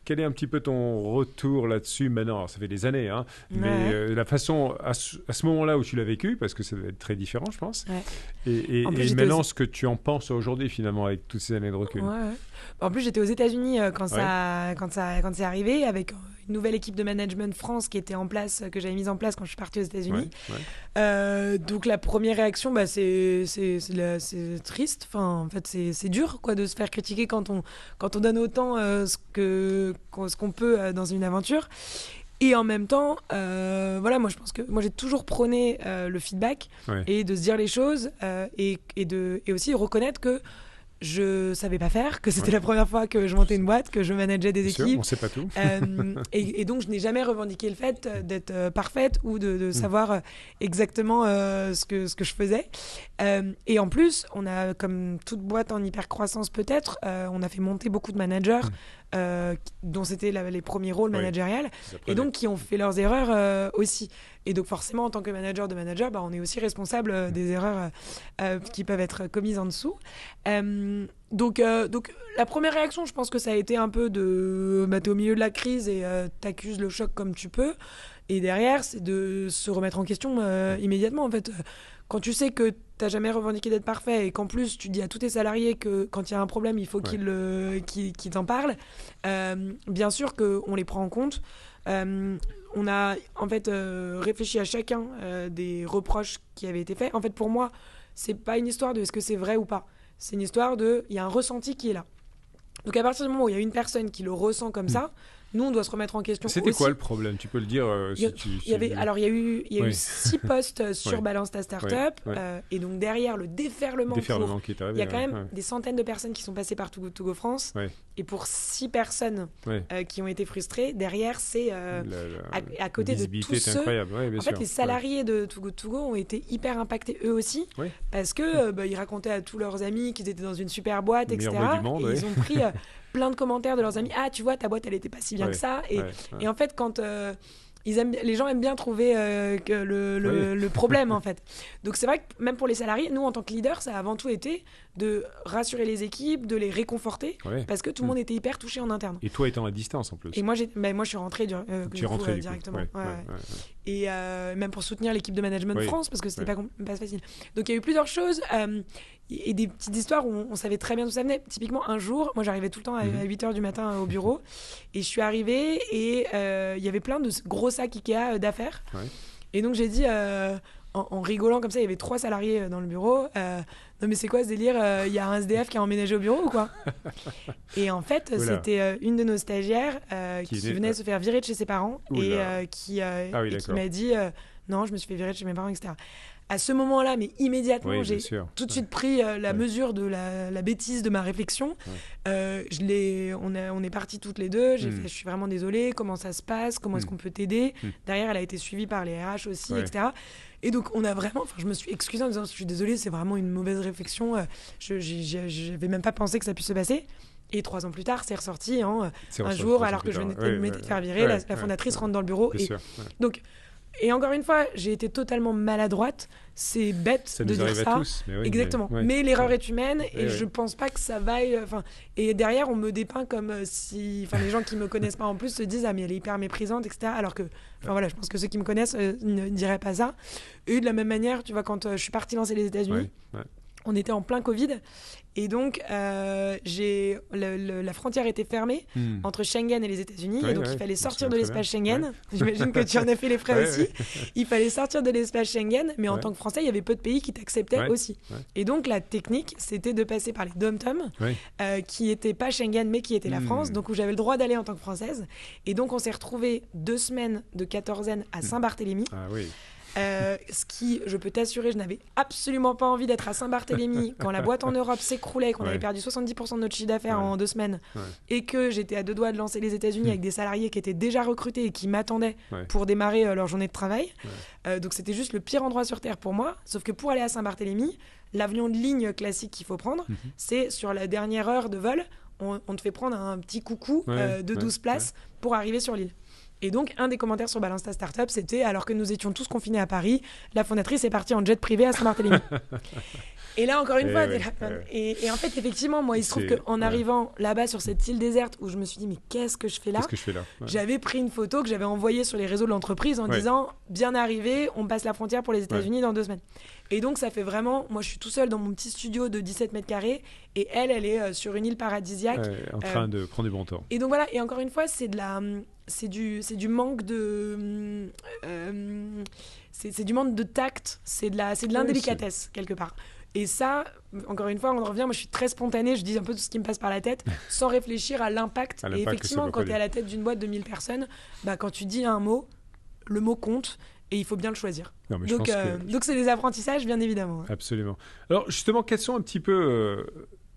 Quel est un petit peu ton retour là-dessus maintenant? Alors, ça fait des années, mais la façon, à ce moment-là où tu l'as vécu, parce que ça doit être très différent, je pense, et maintenant, ce que tu en penses aujourd'hui, finalement, avec toutes ces années de recul. En plus, j'étais aux États-Unis quand c'est arrivé, avec une nouvelle équipe de management France qui était en place, que j'avais mise en place quand je suis partie aux États-Unis. Donc, la première réaction, c'est triste. Enfin, en fait, c'est dur de se faire critiquer quand on donne autant ce qu'on peut dans une aventure. Et en même temps, moi je pense que j'ai toujours prôné le feedback et de se dire les choses et aussi reconnaître que je savais pas faire, que c'était la première fois que je montais une boîte, que je manageais des équipes. Sûr, on sait pas tout. Et donc je n'ai jamais revendiqué le fait d'être parfaite ou de savoir exactement ce que je faisais. Et en plus, on a, comme toute boîte en hyper croissance peut-être, on a fait monter beaucoup de managers dont c'était les premiers rôles managériels et donc qui ont fait leurs erreurs aussi. Et donc forcément, en tant que manager de manager, on est aussi responsable des erreurs qui peuvent être commises en dessous. Donc la première réaction, je pense que ça a été un peu de t'es au milieu de la crise et t'accuses le choc comme tu peux. Et derrière, c'est de se remettre en question immédiatement. En fait, quand tu sais que t'as jamais revendiqué d'être parfait et qu'en plus tu dis à tous tes salariés que quand il y a un problème, il faut qu'ils t'en parlent, bien sûr qu'on les prend en compte. On a en fait réfléchi à chacun des reproches qui avaient été faits. En fait, pour moi, c'est pas une histoire de est-ce que c'est vrai ou pas. C'est une histoire de il y a un ressenti qui est là. Donc à partir du moment où il y a une personne qui le ressent comme ça, nous on doit se remettre en question. C'était aussi. Quoi le problème? Tu peux le dire il y a eu 6 posts sur Balance ta startup et donc derrière le déferlement qui est arrivé, il y a quand même des centaines de personnes qui sont passées par Too Go France et pour 6 personnes qui ont été frustrées, derrière c'est à côté de tous ceux en fait les salariés de Too Go ont été hyper impactés eux aussi parce que ils racontaient à tous leurs amis qu'ils étaient dans une super boîte, etc. Et ils ont pris plein de commentaires de leurs amis. Ah, tu vois, ta boîte, elle était pas si bien que ça. Et en fait, quand les gens aiment bien trouver que le problème, en fait. Donc, c'est vrai que même pour les salariés, nous, en tant que leaders, ça a avant tout été de rassurer les équipes, de les réconforter, parce que tout le monde était hyper touché en interne. Et toi étant à distance, en plus. Et moi, je suis rentrée directement. Et même pour soutenir l'équipe de management de France, parce que c'était pas facile. Donc, il y a eu plusieurs choses. Et des petites histoires où on savait très bien d'où ça venait. Typiquement, un jour, moi j'arrivais tout le temps à 8h du matin au bureau et je suis arrivée et il y avait plein de gros sacs Ikea d'affaires. Et donc j'ai dit, en rigolant comme ça, il y avait 3 salariés dans le bureau. Non mais c'est quoi ce délire? Il y a un SDF qui a emménagé au bureau ou quoi? Et en fait, c'était une de nos stagiaires qui venait se faire virer de chez ses parents et qui m'a dit non, je me suis fait virer de chez mes parents, etc. À ce moment-là, mais immédiatement, j'ai tout de suite pris la mesure de la bêtise de ma réflexion. On est partis toutes les deux. J'ai fait, je suis vraiment désolée, comment ça se passe, comment est-ce qu'on peut t'aider. Derrière, elle a été suivie par les RH aussi, etc. Et donc, on a vraiment, je me suis excusée en disant, je suis désolée, c'est vraiment une mauvaise réflexion. Je n'avais même pas pensé que ça puisse se passer. Et 3 ans plus tard, c'est ressorti. Un jour, alors que je venais de faire virer, la fondatrice rentre dans le bureau. Donc, et encore une fois, j'ai été totalement maladroite. C'est bête de dire ça. Tous, exactement. Mais l'erreur est humaine et je pense pas que ça vaille. Et derrière, on me dépeint comme si. Les gens qui me connaissent pas en plus se disent ah mais elle est hyper méprisante, etc. Alors que, je pense que ceux qui me connaissent ne diraient pas ça. Et de la même manière, tu vois, quand je suis partie lancer les États-Unis. On était en plein Covid et donc la frontière était fermée entre Schengen et les États-Unis et donc il fallait sortir de l'espace Schengen. J'imagine que tu en as fait les frais aussi. Il fallait sortir de l'espace Schengen, mais en tant que Français, il y avait peu de pays qui t'acceptaient aussi. Et donc la technique, c'était de passer par les DOM-TOM qui n'étaient pas Schengen mais qui étaient la France, donc où j'avais le droit d'aller en tant que Française. Et donc on s'est retrouvés 2 semaines de quatorzaine à Saint-Barthélemy. Ah oui. Ce qui, je peux t'assurer, je n'avais absolument pas envie d'être à Saint-Barthélemy quand la boîte en Europe s'écroulait, qu'on avait perdu 70% de notre chiffre d'affaires en 2 semaines et que j'étais à 2 doigts de lancer les États-Unis avec des salariés qui étaient déjà recrutés et qui m'attendaient pour démarrer leur journée de travail. Donc c'était juste le pire endroit sur Terre pour moi, sauf que pour aller à Saint-Barthélemy, l'avion de ligne classique qu'il faut prendre, c'est sur la dernière heure de vol, on te fait prendre un petit coucou de 12 places pour arriver sur l'île. Et donc, un des commentaires sur Balance ta Startup, c'était alors que nous étions tous confinés à Paris, la fondatrice est partie en jet privé à Saint-Barthélemy. Et là, encore une fois, et en fait, effectivement, moi, il se trouve qu'en arrivant là-bas sur cette île déserte où je me suis dit, mais qu'est-ce que je fais là? J'avais pris une photo que j'avais envoyée sur les réseaux de l'entreprise en disant, bien arrivé, on passe la frontière pour les États-Unis dans 2 semaines. Et donc, ça fait vraiment, moi, je suis tout seul dans mon petit studio de 17 mètres carrés et elle est sur une île paradisiaque. En train de prendre du bon temps. Et donc, voilà, et encore une fois, c'est du manque de c'est du manque de tact, c'est de l'indélicatesse quelque part. Et ça, encore une fois, on revient, moi je suis très spontanée, je dis un peu tout ce qui me passe par la tête sans réfléchir à l'impact. Et effectivement, quand tu es à la tête d'une boîte de 1000 personnes, quand tu dis un mot, le mot compte et il faut bien le choisir. Non, mais donc c'est des apprentissages, bien évidemment. Absolument. Alors justement, quelles sont un petit peu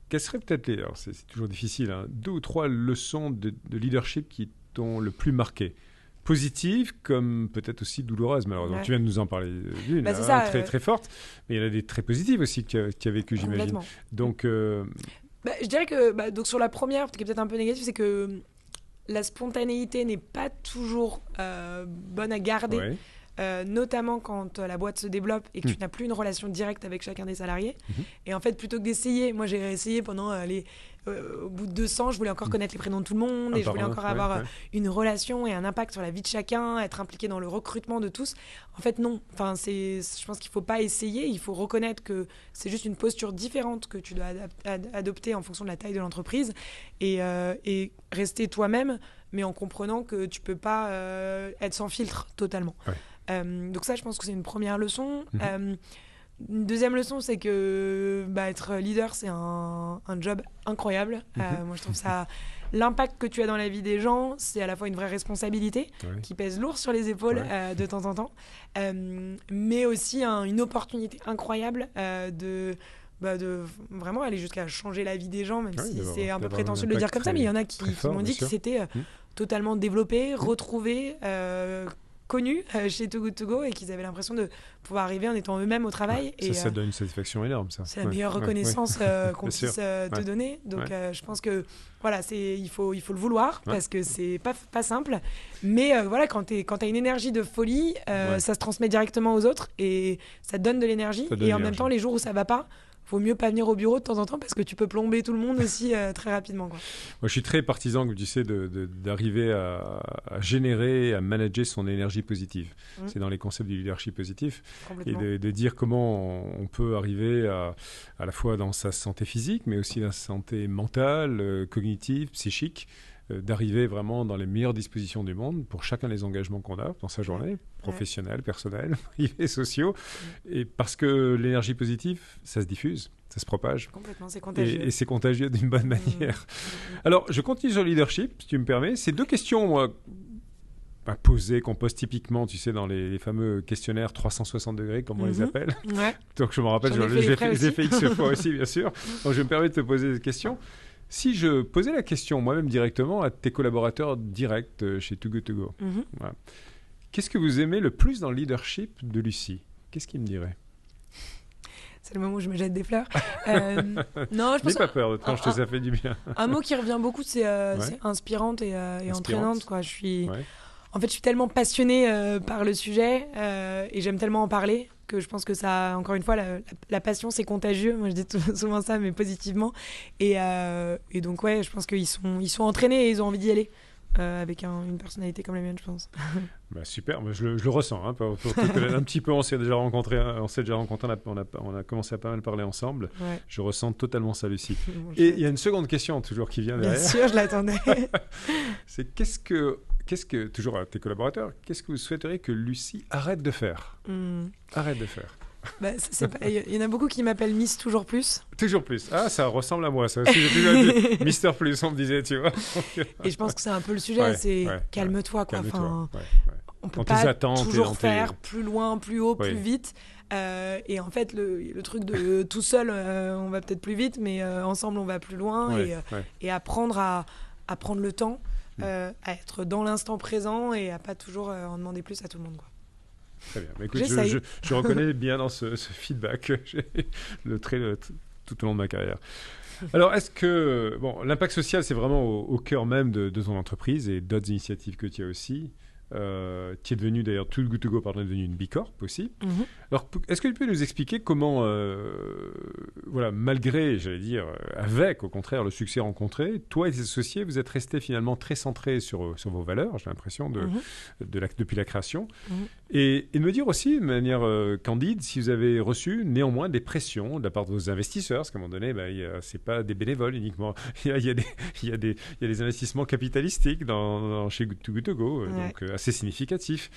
quelles seraient peut-être alors c'est toujours difficile, 2 ou 3 leçons de leadership qui t'ont le plus marqué, positives comme peut-être aussi douloureuses malheureusement. Tu viens de nous en parler d'une très très forte, mais il y en a des très positives aussi que tu as vécu, j'imagine. Donc je dirais que donc sur la première, qui est peut-être un peu négative, c'est que la spontanéité n'est pas toujours bonne à garder. Notamment quand la boîte se développe et que tu n'as plus une relation directe avec chacun des salariés. Et en fait, plutôt que d'essayer, moi j'ai essayé pendant au bout de 200, je voulais encore connaître les prénoms de tout le monde et je voulais encore avoir une relation et un impact sur la vie de chacun, être impliqué dans le recrutement de tous. En fait, non. Enfin, je pense qu'il ne faut pas essayer, il faut reconnaître que c'est juste une posture différente que tu dois adopter en fonction de la taille de l'entreprise et rester toi-même, mais en comprenant que tu ne peux pas être sans filtre totalement. Donc ça, je pense que c'est une première leçon. Une deuxième leçon, c'est que être leader, c'est un job incroyable. Moi, je trouve ça... L'impact que tu as dans la vie des gens, c'est à la fois une vraie responsabilité qui pèse lourd sur les épaules de temps en temps, mais aussi une opportunité incroyable de vraiment aller jusqu'à changer la vie des gens, même si c'est un peu prétentieux de le dire comme ça, mais il y en a qui m'ont dit que c'était totalement développé, retrouvé, connu chez Too Good To Go et qu'ils avaient l'impression de pouvoir arriver en étant eux-mêmes au travail. Ça donne une satisfaction énorme, ça. C'est la meilleure reconnaissance qu'on puisse te donner. Donc je pense que voilà, il faut le vouloir parce que c'est pas simple. Mais quand tu as une énergie de folie, ça se transmet directement aux autres et ça te donne de l'énergie. Et en même temps, les jours où ça va pas, vaut mieux pas venir au bureau de temps en temps parce que tu peux plomber tout le monde aussi très rapidement. Moi, je suis très partisan, tu sais, d'arriver à générer, à manager son énergie positive. C'est dans les concepts du leadership positif. Et de dire comment on peut arriver à la fois dans sa santé physique, mais aussi dans sa santé mentale, cognitive, psychique, d'arriver vraiment dans les meilleures dispositions du monde pour chacun des engagements qu'on a dans sa journée, professionnels, personnels, privés, sociaux. Et parce que l'énergie positive, ça se diffuse, ça se propage. Complètement, c'est contagieux. Et c'est contagieux d'une bonne manière. Alors, je continue sur le leadership, si tu me permets. C'est 2 questions, moi, posées, qu'on pose typiquement, tu sais, dans les fameux questionnaires 360 degrés, comme on les appelle. Ouais. Donc, je me rappelle, je les ai fait X fois aussi, bien sûr. Donc, je me permets de te poser des questions. Si je posais la question moi-même directement à tes collaborateurs directs chez Too Good To Go, voilà. Qu'est-ce que vous aimez le plus dans le leadership de Lucie? Qu'est-ce qu'il me dirait? C'est le moment où je me jette des fleurs. Non, je pense. N'aie pas peur, ça fait du bien. Un mot qui revient beaucoup, c'est inspirante et entraînante, quoi. En fait, je suis tellement passionnée par le sujet et j'aime tellement en parler que je pense que ça, encore une fois, la passion, c'est contagieux. Moi, je dis souvent ça, mais positivement. Et donc, ouais, je pense qu'ils sont entraînés et ils ont envie d'y aller. Avec une personnalité comme la mienne, je pense. Super, je le ressens. Hein, pour un petit peu, on s'est déjà rencontrés, on a commencé à pas mal parler ensemble. Ouais. Je ressens totalement ça, Lucie. Et il y a une seconde question toujours qui vient derrière. Bien sûr, je l'attendais. C'est qu'est-ce que, toujours à tes collaborateurs, qu'est-ce que vous souhaiteriez que Lucie arrête de faire? Arrête de faire. Il y en a beaucoup qui m'appellent Miss Toujours Plus. Toujours Plus. Ah, ça ressemble à moi, ça aussi. J'ai toujours dit Mister Plus, on me disait, tu vois. Et je pense que c'est un peu le sujet, calme-toi, quoi. Calme-toi. On peut pas toujours faire plus loin, plus haut, plus vite. Et en fait, le truc de tout seul, on va peut-être plus vite, mais ensemble, on va plus loin. Et apprendre à prendre le temps, à être dans l'instant présent et à pas toujours en demander plus à tout le monde, quoi. Très bien. Mais écoute, je reconnais bien dans ce feedback tout au long de ma carrière. Alors, est-ce que l'impact social, c'est vraiment au cœur même de ton entreprise et d'autres initiatives que tu as aussi. Qui est devenu d'ailleurs Too Good To Go, est devenu une Bicorp aussi. Alors, est-ce que tu peux nous expliquer comment, malgré, j'allais dire, avec au contraire le succès rencontré, toi et tes associés, vous êtes restés finalement très centrés sur vos valeurs, j'ai l'impression, depuis la création. Et de me dire aussi, de manière candide, si vous avez reçu néanmoins des pressions de la part de vos investisseurs, parce qu'à un moment donné, c'est pas des bénévoles uniquement. Il y a des investissements capitalistiques chez Too Good To Go, donc assez significatif.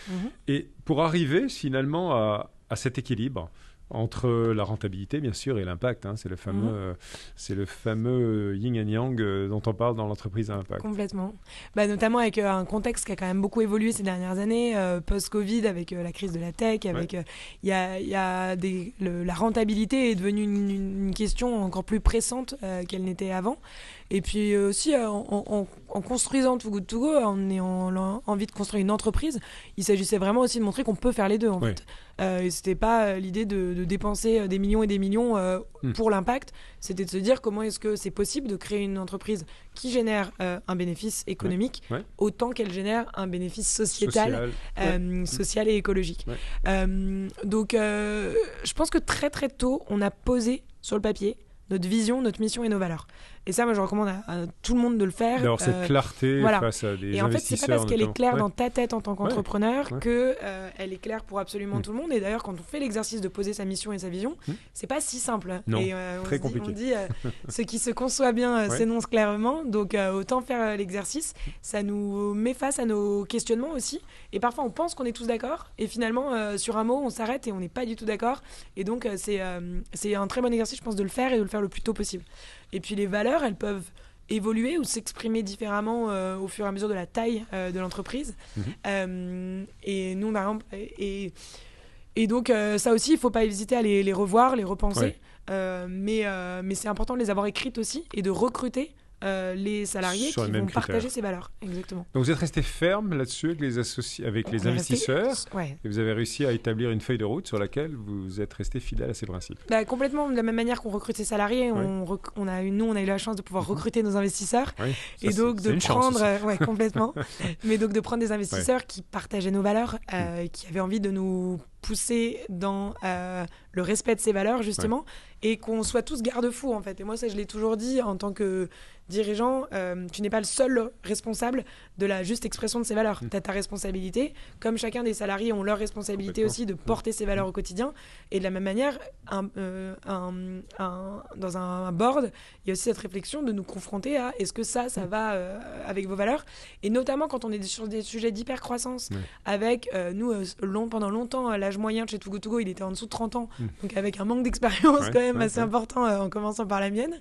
Et pour arriver finalement à cet équilibre entre la rentabilité, bien sûr, et l'impact. Hein, c'est le fameux yin and yang dont on parle dans l'entreprise à impact. Complètement. Notamment avec un contexte qui a quand même beaucoup évolué ces dernières années, post-Covid, avec la crise de la tech, avec la rentabilité est devenue une question encore plus pressante qu'elle n'était avant. Et puis aussi, en construisant Too Good To Go, en ayant envie de construire une entreprise, il s'agissait vraiment aussi de montrer qu'on peut faire les deux, en fait. Et c'était pas l'idée de dépenser des millions et des millions pour l'impact. C'était de se dire comment est-ce que c'est possible de créer une entreprise qui génère un bénéfice économique autant qu'elle génère un bénéfice social et écologique. Donc, je pense que très très tôt, on a posé sur le papier notre vision, notre mission et nos valeurs. Et ça, moi, je recommande à tout le monde de le faire. D'avoir cette clarté face à des investisseurs. Et en fait, c'est pas parce qu'elle est claire dans ta tête en tant qu'entrepreneur qu'elle est claire pour absolument tout le monde. Et d'ailleurs, quand on fait l'exercice de poser sa mission et sa vision, c'est pas si simple. Non, et très compliqué. On dit, ce qui se conçoit bien s'énonce clairement. Donc, autant faire l'exercice. Ça nous met face à nos questionnements aussi. Et parfois, on pense qu'on est tous d'accord. Et finalement, sur un mot, on s'arrête et on n'est pas du tout d'accord. Et donc, c'est un très bon exercice, je pense, de le faire et de le faire le plus tôt possible. Et puis les valeurs, elles peuvent évoluer ou s'exprimer différemment au fur et à mesure de la taille de l'entreprise. Et nous, par exemple, et donc ça aussi, il ne faut pas hésiter à les revoir, les repenser. Mais c'est important de les avoir écrites aussi et de recruter les salariés qui vont partager ces valeurs. Exactement. Donc vous êtes resté ferme là-dessus avec les investisseurs et vous avez réussi à établir une feuille de route sur laquelle vous êtes resté fidèle à ces principes. Complètement de la même manière qu'on recrute ses salariés, on a eu la chance de pouvoir recruter nos investisseurs et donc de prendre complètement mais donc de prendre des investisseurs qui partageaient nos valeurs, qui avaient envie de nous pousser dans le respect de ces valeurs justement et qu'on soit tous garde-fous en fait. Et moi ça je l'ai toujours dit en tant que dirigeant, tu n'es pas le seul responsable de la juste expression de ses valeurs. Tu as ta responsabilité, comme chacun des salariés ont leur responsabilité aussi de porter ses valeurs au quotidien. Et de la même manière, dans un board, il y a aussi cette réflexion de nous confronter à est-ce que ça va avec vos valeurs, et notamment quand on est sur des sujets d'hypercroissance, avec nous, pendant longtemps, l'âge moyen de chez Too Good To Go, il était en dessous de 30 ans, donc avec un manque d'expérience quand même assez important, en commençant par la mienne,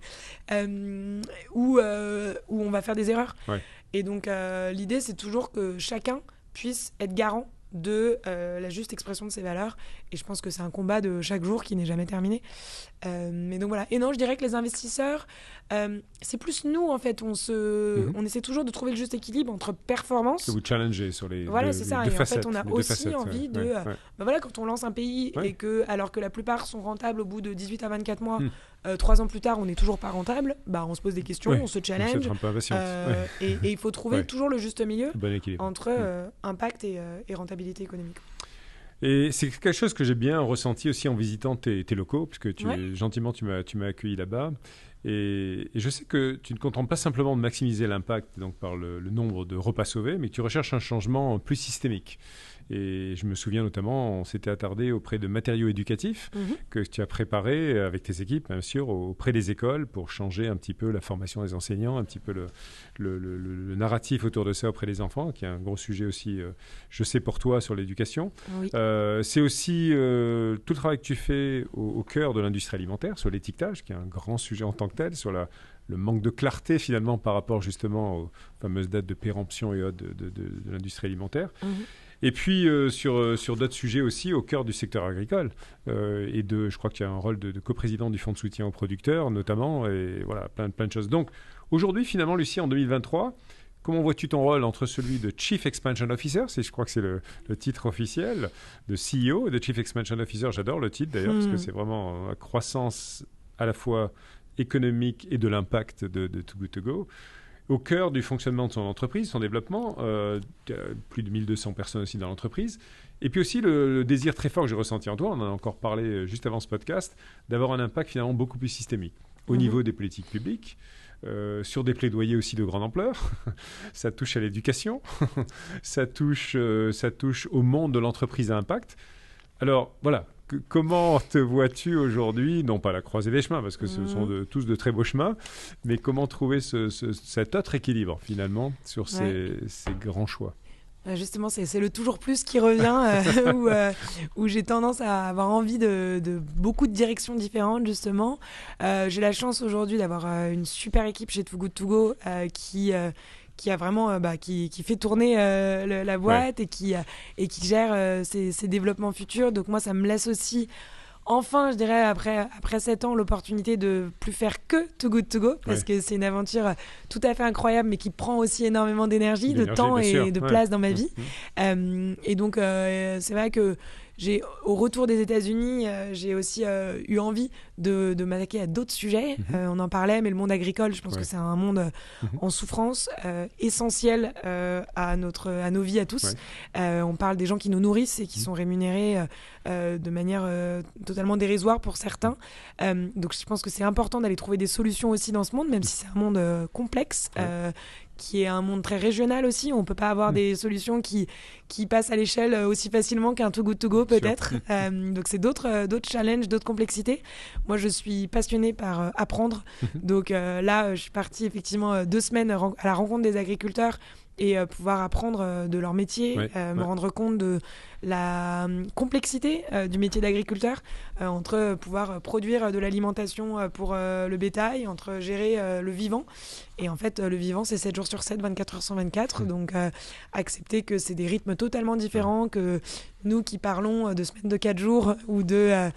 où on va faire des erreurs. Et donc l'idée, c'est toujours que chacun puisse être garant de la juste expression de ses valeurs, et je pense que c'est un combat de chaque jour qui n'est jamais terminé, mais donc voilà. Et non, je dirais que les investisseurs, c'est plus nous en fait, on essaie toujours de trouver le juste équilibre entre performance, que vous challengez sur les c'est ça, et facettes, en fait on a aussi envie de quand on lance un pays et que, alors que la plupart sont rentables au bout de 18 à 24 mois, 3 ans plus tard on n'est toujours pas rentable, on se pose des questions, on se challenge, un peu impatiente, et il faut trouver toujours le juste milieu entre impact et rentabilité économique. Et c'est quelque chose que j'ai bien ressenti aussi en visitant tes locaux, puisque gentiment tu m'as accueilli là-bas. Et je sais que tu ne contentes pas simplement de maximiser l'impact donc par le nombre de repas sauvés, mais que tu recherches un changement plus systémique. Et je me souviens notamment, on s'était attardé auprès de matériaux éducatifs que tu as préparés avec tes équipes, bien sûr, auprès des écoles pour changer un petit peu la formation des enseignants, un petit peu le narratif autour de ça auprès des enfants, qui est un gros sujet aussi, je sais, pour toi sur l'éducation. C'est aussi tout le travail que tu fais au cœur de l'industrie alimentaire, sur l'étiquetage, qui est un grand sujet en tant que tel, sur le manque de clarté finalement par rapport justement aux fameuses dates de péremption et autres de l'industrie alimentaire. Et puis sur d'autres sujets aussi au cœur du secteur agricole, et je crois que tu as un rôle de coprésident du fonds de soutien aux producteurs notamment, et voilà, plein de choses. Donc aujourd'hui finalement, Lucie, en 2023, comment vois-tu ton rôle entre celui de Chief Expansion Officer, je crois que c'est le titre officiel, de CEO, de Chief Expansion Officer, j'adore le titre d'ailleurs, parce que c'est vraiment la croissance à la fois économique et de l'impact de Too Good To Go, au cœur du fonctionnement de son entreprise, son développement, plus de 1200 personnes aussi dans l'entreprise, et puis aussi le désir très fort que j'ai ressenti en toi, on en a encore parlé juste avant ce podcast, d'avoir un impact finalement beaucoup plus systémique au niveau des politiques publiques, sur des plaidoyers aussi de grande ampleur. Ça touche à l'éducation, ça touche au monde de l'entreprise à impact. Alors voilà, comment te vois-tu aujourd'hui, non pas à la croisée des chemins, parce que ce sont tous de très beaux chemins, mais comment trouver cet autre équilibre finalement sur ces grands choix? Justement, c'est le toujours plus qui revient, où j'ai tendance à avoir envie de beaucoup de directions différentes, justement. J'ai la chance aujourd'hui d'avoir une super équipe chez Too Good To Go qui a vraiment qui fait tourner la boîte, et qui gère ses développements futurs. Donc moi, ça me laisse aussi, enfin, je dirais, après 7 ans, l'opportunité de plus faire que Too Good To Go, parce que c'est une aventure tout à fait incroyable, mais qui prend aussi énormément d'énergie, de temps et de place dans ma vie. Et donc, c'est vrai que au retour des États-Unis, j'ai aussi eu envie de m'attaquer à d'autres sujets. On en parlait, mais le monde agricole, je pense que c'est un monde en souffrance, essentiel à nos vies à tous. On parle des gens qui nous nourrissent et qui sont rémunérés de manière totalement dérisoire pour certains. Donc je pense que c'est important d'aller trouver des solutions aussi dans ce monde, même si c'est un monde complexe, qui est un monde très régional aussi. On ne peut pas avoir des solutions qui passent à l'échelle aussi facilement qu'un Too Good To Go, peut-être. Donc, c'est d'autres challenges, d'autres complexités. Moi, je suis passionnée par apprendre. Donc là, je suis partie effectivement 2 semaines à la rencontre des agriculteurs et pouvoir apprendre de leur métier, me rendre compte de la complexité du métier d'agriculteur, entre pouvoir produire de l'alimentation pour le bétail, entre gérer le vivant. Et en fait, le vivant, c'est 7 jours sur 7, 24 heures sur 24. Donc, accepter que c'est des rythmes totalement différents, que nous qui parlons de semaines de 4 jours ou de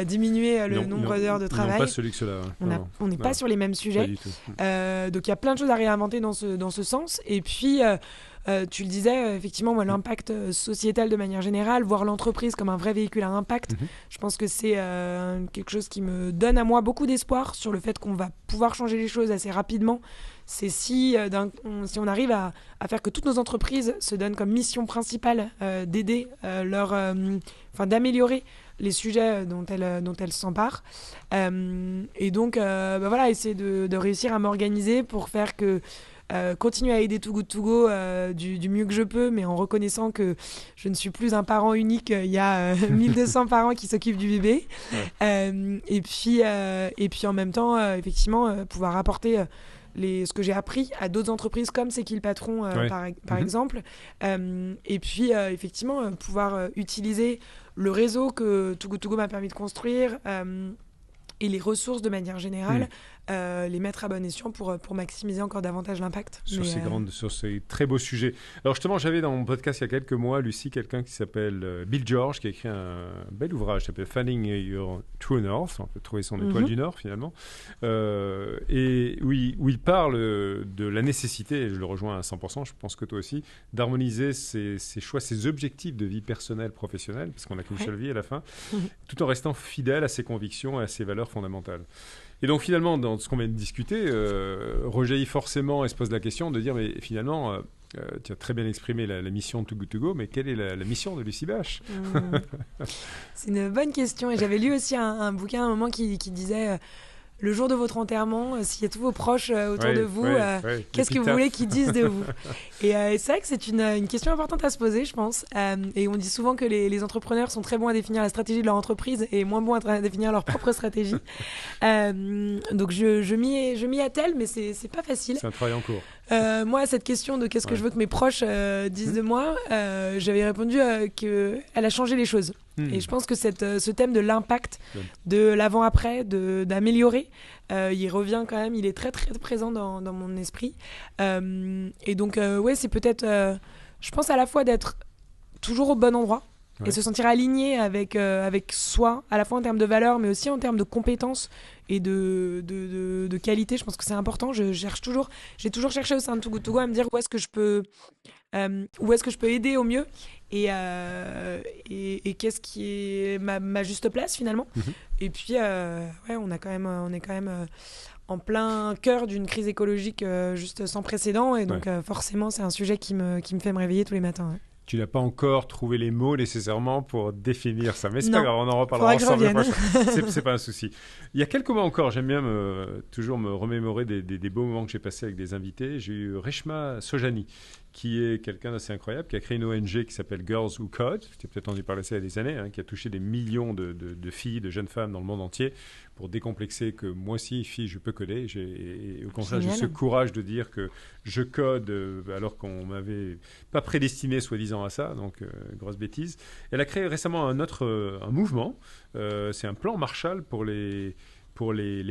diminuer le nombre d'heures de travail, pas celui que cela, on n'est pas sur les mêmes sujets. Donc, il y a plein de choses à réinventer dans ce sens. Et puis, tu le disais, effectivement, moi, l'impact sociétal de manière générale, voir l'entreprise comme un vrai véhicule à impact, je pense que c'est quelque chose qui me donne à moi beaucoup d'espoir sur le fait qu'on va pouvoir changer les choses assez rapidement. C'est si on arrive à faire que toutes nos entreprises se donnent comme mission principale d'aider d'améliorer les sujets dont elles s'emparent. Et donc, voilà, essayer de réussir à m'organiser pour faire que continuer à aider Too Good To Go du mieux que je peux, mais en reconnaissant que je ne suis plus un parent unique. Il y a 1200 parents qui s'occupent du bébé. Et puis en même temps, effectivement, pouvoir apporter ce que j'ai appris à d'autres entreprises comme C'est qui le patron, par exemple. Et puis, effectivement, pouvoir utiliser le réseau que Too Good To Go m'a permis de construire et les ressources de manière générale, les mettre à bon escient pour maximiser encore davantage l'impact. Sur ces très beaux sujets. Alors justement, j'avais dans mon podcast il y a quelques mois, Lucie, quelqu'un qui s'appelle Bill George, qui a écrit un bel ouvrage qui s'appelle Finding Your True North. On peut trouver son étoile du Nord finalement. Et où il parle de la nécessité, et je le rejoins à 100%, je pense que toi aussi, d'harmoniser ses choix, ses objectifs de vie personnelle, professionnelle, parce qu'on n'a qu'une seule vie à la fin, tout en restant fidèle à ses convictions et à ses valeurs fondamentales. Et donc finalement, dans ce qu'on vient de discuter, rejaillit forcément et se pose la question de dire, mais finalement, tu as très bien exprimé la mission de Too Good To Go, mais quelle est la mission de Lucie Bache? C'est une bonne question. Et j'avais lu aussi un bouquin à un moment qui disait... le jour de votre enterrement, s'il y a tous vos proches autour de vous, qu'est-ce que vous voulez qu'ils disent de vous? Et c'est vrai que c'est une question importante à se poser, je pense. Et on dit souvent que les entrepreneurs sont très bons à définir la stratégie de leur entreprise et moins bons à définir leur propre stratégie. Donc je m'y attelle, mais c'est pas facile. C'est un travail en cours. Moi, cette question de qu'est-ce que je veux que mes proches disent de moi, j'avais répondu qu'elle a changé les choses. Et je pense que ce thème de l'impact, de l'avant-après, d'améliorer, il revient quand même, il est très très présent dans mon esprit. Et donc, c'est peut-être, je pense à la fois d'être toujours au bon endroit et se sentir aligné avec soi, à la fois en termes de valeurs, mais aussi en termes de compétences et de qualité. Je pense que c'est important. J'ai toujours cherché au sein de Too Good To Go à me dire où est-ce que je peux aider au mieux et qu'est-ce qui est ma juste place finalement. Et puis on est quand même en plein cœur d'une crise écologique juste sans précédent, et donc forcément c'est un sujet qui me fait me réveiller tous les matins. Tu n'as pas encore trouvé les mots nécessairement pour définir ça, mais c'est pas grave, on en reparlera ensemble. C'est pas un souci. Il y a quelques mois encore, j'aime bien toujours me remémorer des beaux moments que j'ai passés avec des invités. J'ai eu Reshma Sojani, qui est quelqu'un d'assez incroyable, qui a créé une ONG qui s'appelle Girls Who Code. Tu as peut-être entendu parler de ça il y a des années, qui a touché des millions de filles, de jeunes femmes dans le monde entier, pour décomplexer que moi aussi, fille, je peux coder. Et au contraire, j'ai ce courage de dire que je code alors qu'on m'avait pas prédestiné, soi-disant, à ça. Donc, grosse bêtise. Elle a créé récemment un mouvement. C'est un plan Marshall pour les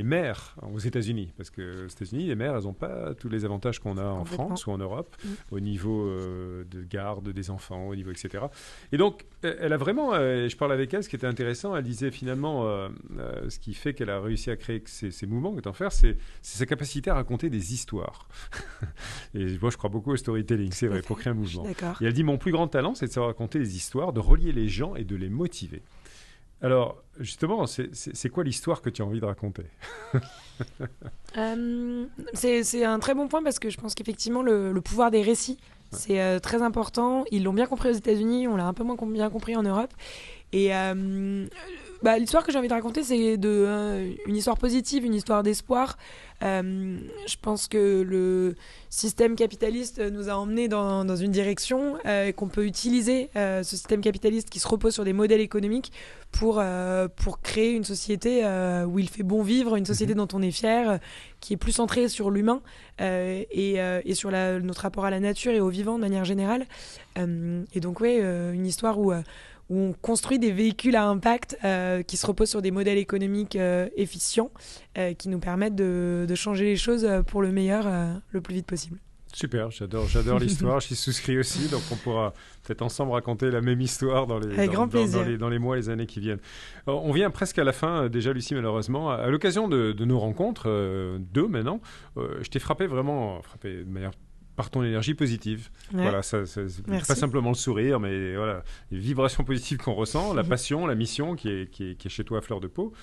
mères aux États-Unis, parce que aux États-Unis, les mères, elles n'ont pas tous les avantages qu'on a en France ou en Europe, au niveau de garde des enfants, au niveau etc. Et donc, elle a vraiment, je parlais avec elle, ce qui était intéressant, elle disait finalement, ce qui fait qu'elle a réussi à créer ces mouvements que tu en fais, c'est sa capacité à raconter des histoires. Et moi, je crois beaucoup au storytelling, c'est vrai, pour créer un mouvement. Et elle dit, mon plus grand talent, c'est de savoir raconter des histoires, de relier les gens et de les motiver. Alors, justement, c'est quoi l'histoire que tu as envie de raconter? C'est un très bon point, parce que je pense qu'effectivement, le pouvoir des récits, c'est très important. Ils l'ont bien compris aux États-Unis, on l'a un peu moins bien compris en Europe. Et l'histoire que j'ai envie de raconter, c'est une histoire positive, une histoire d'espoir. Je pense que le système capitaliste nous a emmenés dans une direction, et qu'on peut utiliser ce système capitaliste qui se repose sur des modèles économiques pour créer une société où il fait bon vivre, une société dont on est fier, qui est plus centrée sur l'humain et sur notre rapport à la nature et au vivant de manière générale. Et donc une histoire où on construit des véhicules à impact qui se reposent sur des modèles économiques efficients, qui nous permettent de changer les choses pour le meilleur le plus vite possible. Super, j'adore l'histoire, j'y souscris aussi, donc on pourra peut-être ensemble raconter la même histoire dans les mois, les années qui viennent. Alors, on vient presque à la fin, déjà Lucie, malheureusement. À l'occasion de nos rencontres, deux maintenant, je t'ai frappé de manière par ton énergie positive. Voilà, pas simplement le sourire, mais voilà, les vibrations positives qu'on ressent, la passion, la mission qui est chez toi à fleur de peau,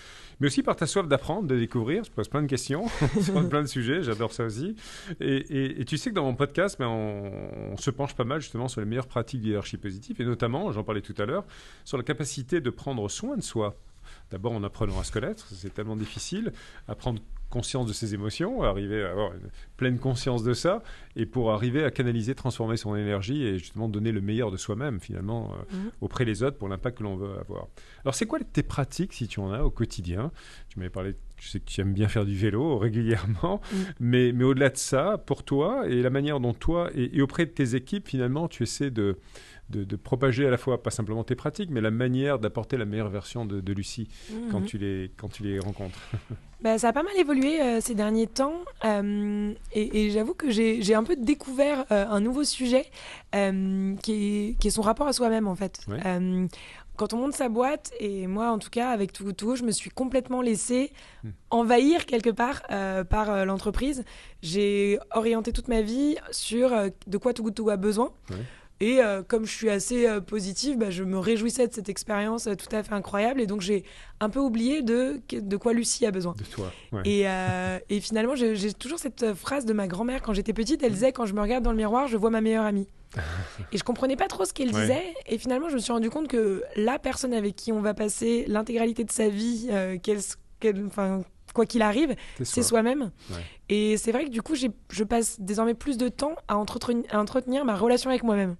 mais aussi par ta soif d'apprendre, de découvrir. Je pose plein de questions sur plein de sujets, j'adore ça aussi. Et tu sais que dans mon podcast, on se penche pas mal justement sur les meilleures pratiques d'énergie positive, et notamment, j'en parlais tout à l'heure, sur la capacité de prendre soin de soi. D'abord en apprenant à se connaître, c'est tellement difficile, apprendre conscience de ses émotions, arriver à avoir une pleine conscience de ça, et pour arriver à canaliser, transformer son énergie et justement donner le meilleur de soi-même finalement auprès des autres pour l'impact que l'on veut avoir. Alors c'est quoi tes pratiques si tu en as au quotidien? Tu m'avais parlé, je sais que tu aimes bien faire du vélo régulièrement, mais au-delà de ça, pour toi et la manière dont toi et auprès de tes équipes finalement tu essaies de propager à la fois, pas simplement tes pratiques, mais la manière d'apporter la meilleure version de Lucie quand tu les rencontres. Ça a pas mal évolué ces derniers temps et j'avoue que j'ai un peu découvert un nouveau sujet qui est son rapport à soi-même en fait. Ouais. Quand on monte sa boîte, et moi en tout cas avec Too Good To Go, je me suis complètement laissée envahir quelque part par l'entreprise. J'ai orienté toute ma vie sur de quoi Too Good To Go a besoin. Ouais. Et comme je suis assez positive, je me réjouissais de cette expérience tout à fait incroyable. Et donc, j'ai un peu oublié de quoi Lucie a besoin. De toi, ouais. Et finalement, j'ai toujours cette phrase de ma grand-mère quand j'étais petite. Elle disait, quand je me regarde dans le miroir, je vois ma meilleure amie. Et je comprenais pas trop ce qu'elle disait. Et finalement, je me suis rendu compte que la personne avec qui on va passer l'intégralité de sa vie, quoi qu'il arrive, c'est soi-même. Ouais. Et c'est vrai que du coup, je passe désormais plus de temps à entretenir ma relation avec moi-même.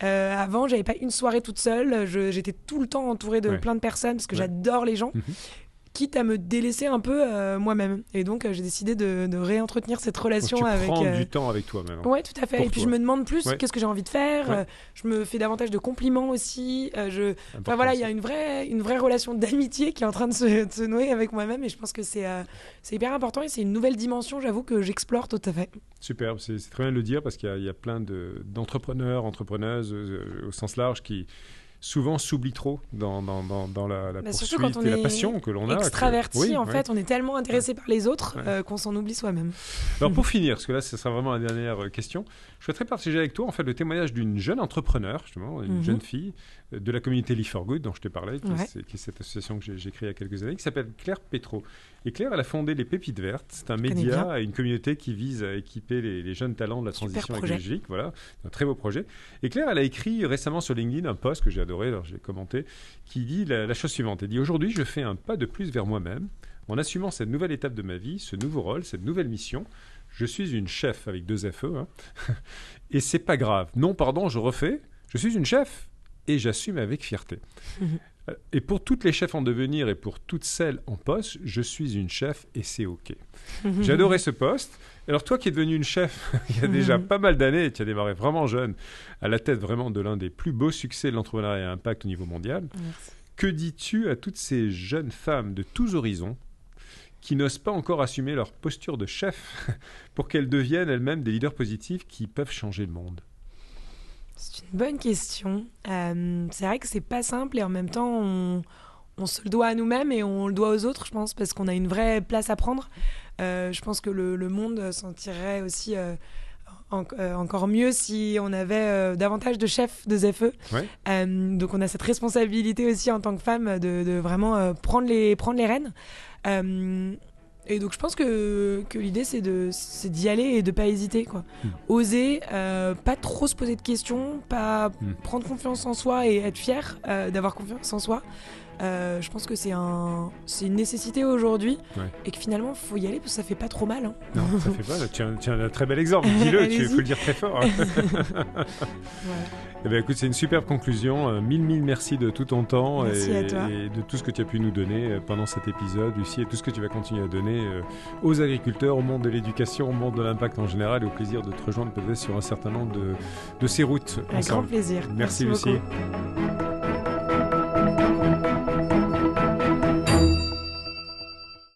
Avant, j'avais pas une soirée toute seule. J'étais tout le temps entourée de plein de personnes parce que j'adore les gens. Quitte à me délaisser un peu moi-même. Et donc, j'ai décidé de réentretenir cette relation donc, avec... Tu prends du temps avec toi maintenant. Oui, tout à fait. Et puis, je me demande plus qu'est-ce que j'ai envie de faire. Je me fais davantage de compliments aussi. Voilà, il y a une vraie relation d'amitié qui est en train de se nouer avec moi-même. Et je pense que c'est hyper important. Et c'est une nouvelle dimension, j'avoue, que j'explore tout à fait. Superbe. C'est très bien de le dire parce qu'il y a plein d'entrepreneurs, entrepreneuses au sens large qui... souvent s'oublie trop dans la poursuite et la passion que l'on a. Extraverti, en fait, on est tellement intéressé par les autres qu'on s'en oublie soi-même. Alors pour finir, parce que là, ce sera vraiment la dernière question, je souhaiterais partager avec toi en fait, le témoignage d'une jeune entrepreneur, justement, une jeune fille de la communauté Live for Good dont je te parlais, qui est cette association que j'ai créée il y a quelques années, qui s'appelle Claire Petro. Et Claire, elle a fondé les Pépites Vertes. C'est un média et une communauté qui vise à équiper les jeunes talents de la transition écologique. Voilà, un très beau projet. Et Claire, elle a écrit récemment sur LinkedIn un post que j'ai adoré, alors j'ai commenté, qui dit la chose suivante. Elle dit « Aujourd'hui, je fais un pas de plus vers moi-même en assumant cette nouvelle étape de ma vie, ce nouveau rôle, cette nouvelle mission. Je suis une chef avec 2 FE. Et c'est pas grave. Non, pardon, je refais. Je suis une chef et j'assume avec fierté. » Et pour toutes les chefs en devenir et pour toutes celles en poste, je suis une chef et c'est OK. J'ai adoré ce poste. Alors toi qui es devenue une chef il y a déjà pas mal d'années, tu as démarré vraiment jeune, à la tête vraiment de l'un des plus beaux succès de l'entrepreneuriat à impact au niveau mondial. Merci. Que dis-tu à toutes ces jeunes femmes de tous horizons qui n'osent pas encore assumer leur posture de chef pour qu'elles deviennent elles-mêmes des leaders positifs qui peuvent changer le monde ? C'est une bonne question. C'est vrai que c'est pas simple et en même temps, on se le doit à nous-mêmes et on le doit aux autres, je pense, parce qu'on a une vraie place à prendre. Je pense que le monde s'en tirerait aussi encore mieux si on avait davantage de chefs de ZFE. Donc on a cette responsabilité aussi en tant que femme de vraiment prendre les rênes. Et donc je pense que l'idée c'est d'y aller et de pas hésiter quoi. Oser, pas trop se poser de questions, pas prendre confiance en soi et être fier d'avoir confiance en soi. Je pense que c'est une nécessité aujourd'hui et que finalement il faut y aller parce que ça fait pas trop mal. Non, ça fait pas. Tu as un très bel exemple. Dis-le, tu faut le dire très fort. Eh bien, écoute, c'est une superbe conclusion. Mille merci de tout ton temps et de tout ce que tu as pu nous donner pendant cet épisode, Lucie, et tout ce que tu vas continuer à donner aux agriculteurs, au monde de l'éducation, au monde de l'impact en général, et au plaisir de te rejoindre peut-être sur un certain nombre de ces routes. Avec grand plaisir. Merci Lucie. Beaucoup.